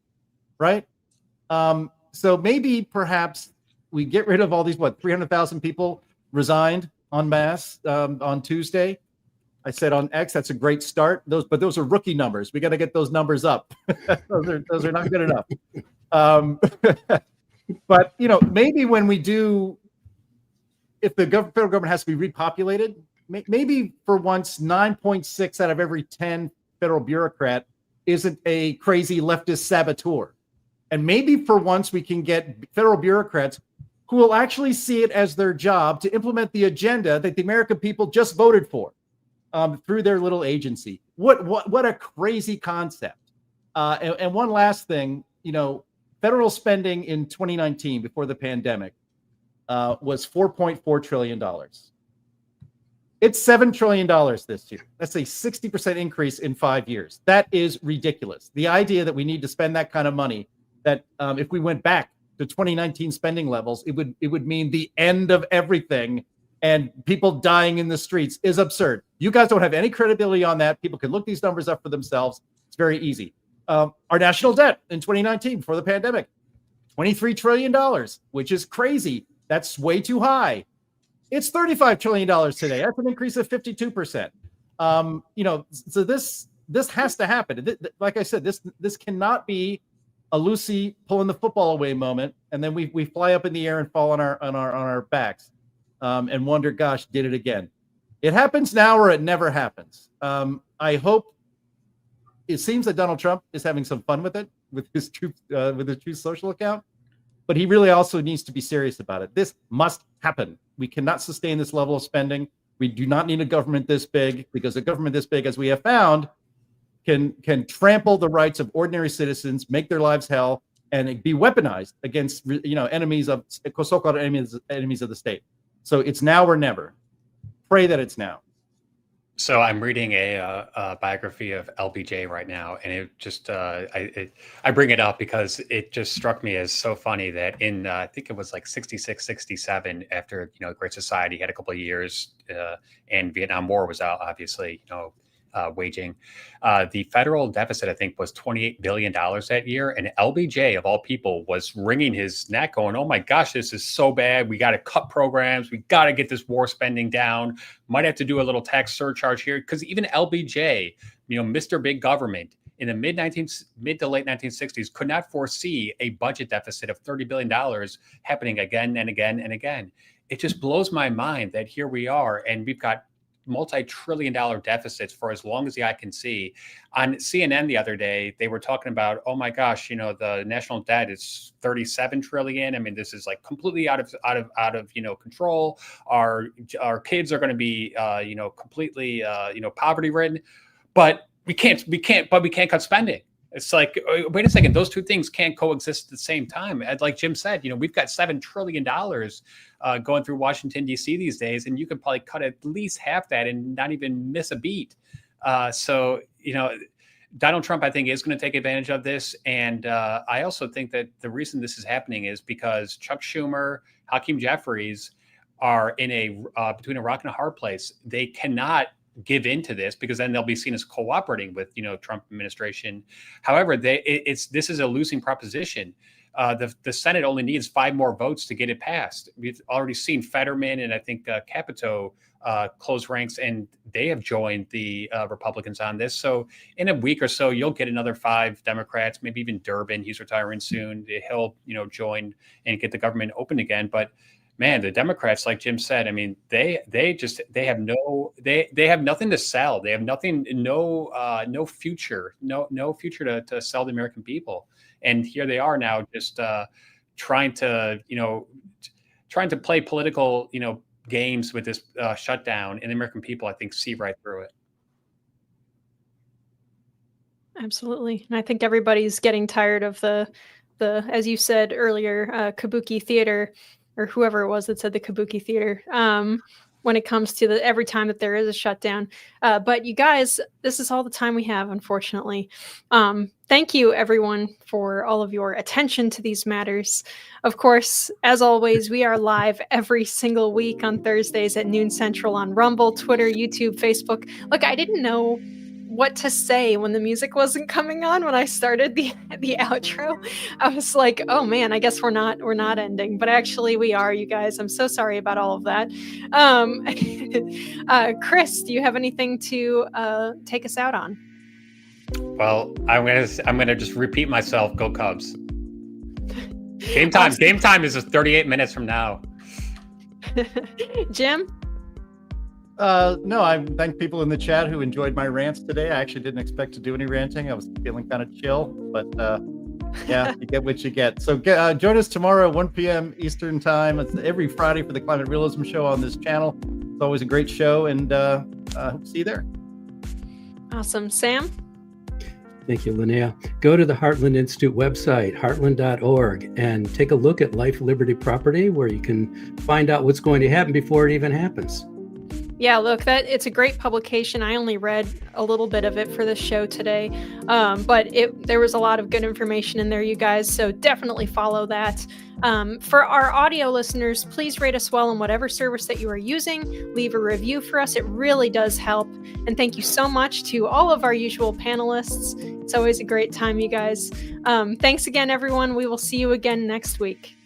right? So maybe perhaps we get rid of all these, 300,000 people resigned en masse on Tuesday. I said on X, that's a great start. Those are rookie numbers. We got to get those numbers up. those are not good enough. But maybe when we do, if the federal government has to be repopulated, maybe for once 9.6 out of every 10 federal bureaucrat isn't a crazy leftist saboteur. And maybe for once we can get federal bureaucrats who will actually see it as their job to implement the agenda that the American people just voted for through their little agency. What a crazy concept. And one last thing, federal spending in 2019 before the pandemic was $4.4 trillion. It's $7 trillion this year. That's a 60% increase in 5 years. That is ridiculous. The idea that we need to spend that kind of money, that if we went back to 2019 spending levels, it would mean the end of everything and people dying in the streets, is absurd. You guys don't have any credibility on that. People can look these numbers up for themselves. It's very easy. Our national debt in 2019 before the pandemic, $23 trillion, which is crazy. That's way too high. It's $35 trillion today. That's an increase of 52%. So this has to happen. Like I said, this cannot be a Lucy pulling the football away moment, and then we fly up in the air and fall on our backs, and wonder, gosh, did it again. It happens now or it never happens. I hope. It seems that Donald Trump is having some fun with it, with his Truth Social account, but he really also needs to be serious about it. This must happen. We cannot sustain this level of spending. We do not need a government this big, because a government this big, as we have found, can trample the rights of ordinary citizens, make their lives hell, and be weaponized against enemies of so-called enemies of the state. So it's now or never. Pray that it's now. So I'm reading a biography of LBJ right now, and it just I bring it up because it just struck me as so funny that in I think it was like 66, 67, after Great Society had a couple of years, and Vietnam War was out, obviously waging. The federal deficit, I think, was $28 billion that year. And LBJ, of all people, was wringing his neck going, oh my gosh, this is so bad. We got to cut programs. We got to get this war spending down. Might have to do a little tax surcharge here. Because even LBJ, Mr. Big Government, in the mid to late 1960s, could not foresee a budget deficit of $30 billion happening again and again and again. It just blows my mind that here we are, and we've got multi-trillion-dollar deficits for as long as the eye can see. On CNN the other day, they were talking about, oh my gosh, the national debt is 37 trillion. I mean, this is like completely out of control. Our kids are going to be completely poverty ridden, but we can't cut spending. It's like, wait a second, those two things can't coexist at the same time. Like Jim said, we've got $7 trillion going through Washington, D.C. these days, and you could probably cut at least half that and not even miss a beat. So Donald Trump, I think, is going to take advantage of this. And I also think that the reason this is happening is because Chuck Schumer, Hakeem Jeffries are in between a rock and a hard place. They cannot give into this because then they'll be seen as cooperating with Trump administration. However, this is a losing proposition. The Senate only needs 5 more votes to get it passed. We've already seen Fetterman and I think Capito close ranks, and they have joined the Republicans on this. So in a week or so, you'll get another 5 Democrats, maybe even Durbin. He's retiring soon. He'll join and get the government open again. But man, the Democrats, like Jim said, I mean, they have nothing to sell. They have nothing, no future, no future to sell the American people. And here they are now, just trying to play political, games with this shutdown, and the American people, I think, see right through it. Absolutely, and I think everybody's getting tired of the as you said earlier, kabuki theater, or whoever it was that said the kabuki theater, when it comes to every time that there is a shutdown. But you guys, this is all the time we have, unfortunately. Thank you, everyone, for all of your attention to these matters. Of course, as always, we are live every single week on Thursdays at noon Central on Rumble, Twitter, YouTube, Facebook. Look, I didn't know what to say when the music wasn't coming on when I started the outro. I was like, oh man, I guess we're not ending, but actually we are, you guys. I'm so sorry about all of that. Chris, do you have anything to take us out on? Well, I'm gonna just repeat myself. Go Cubs! Game time. Awesome. Game time is just 38 minutes from now. Jim? No, I thank people in the chat who enjoyed my rants today. I actually didn't expect to do any ranting. I was feeling kind of chill, but yeah, you get what you get. So join us tomorrow, 1 p.m. Eastern time. It's every Friday for the Climate Realism Show on this channel. It's always a great show, and hope to see you there. Awesome. Sam? Thank you, Linnea. Go to the Heartland Institute website, heartland.org, and take a look at Life, Liberty, Property, where you can find out what's going to happen before it even happens. Yeah, look, it's a great publication. I only read a little bit of it for this show today, but there was a lot of good information in there, you guys, so definitely follow that. For our audio listeners, please rate us well on whatever service that you are using. Leave a review for us. It really does help. And thank you so much to all of our usual panelists. It's always a great time, you guys. Thanks again, everyone. We will see you again next week.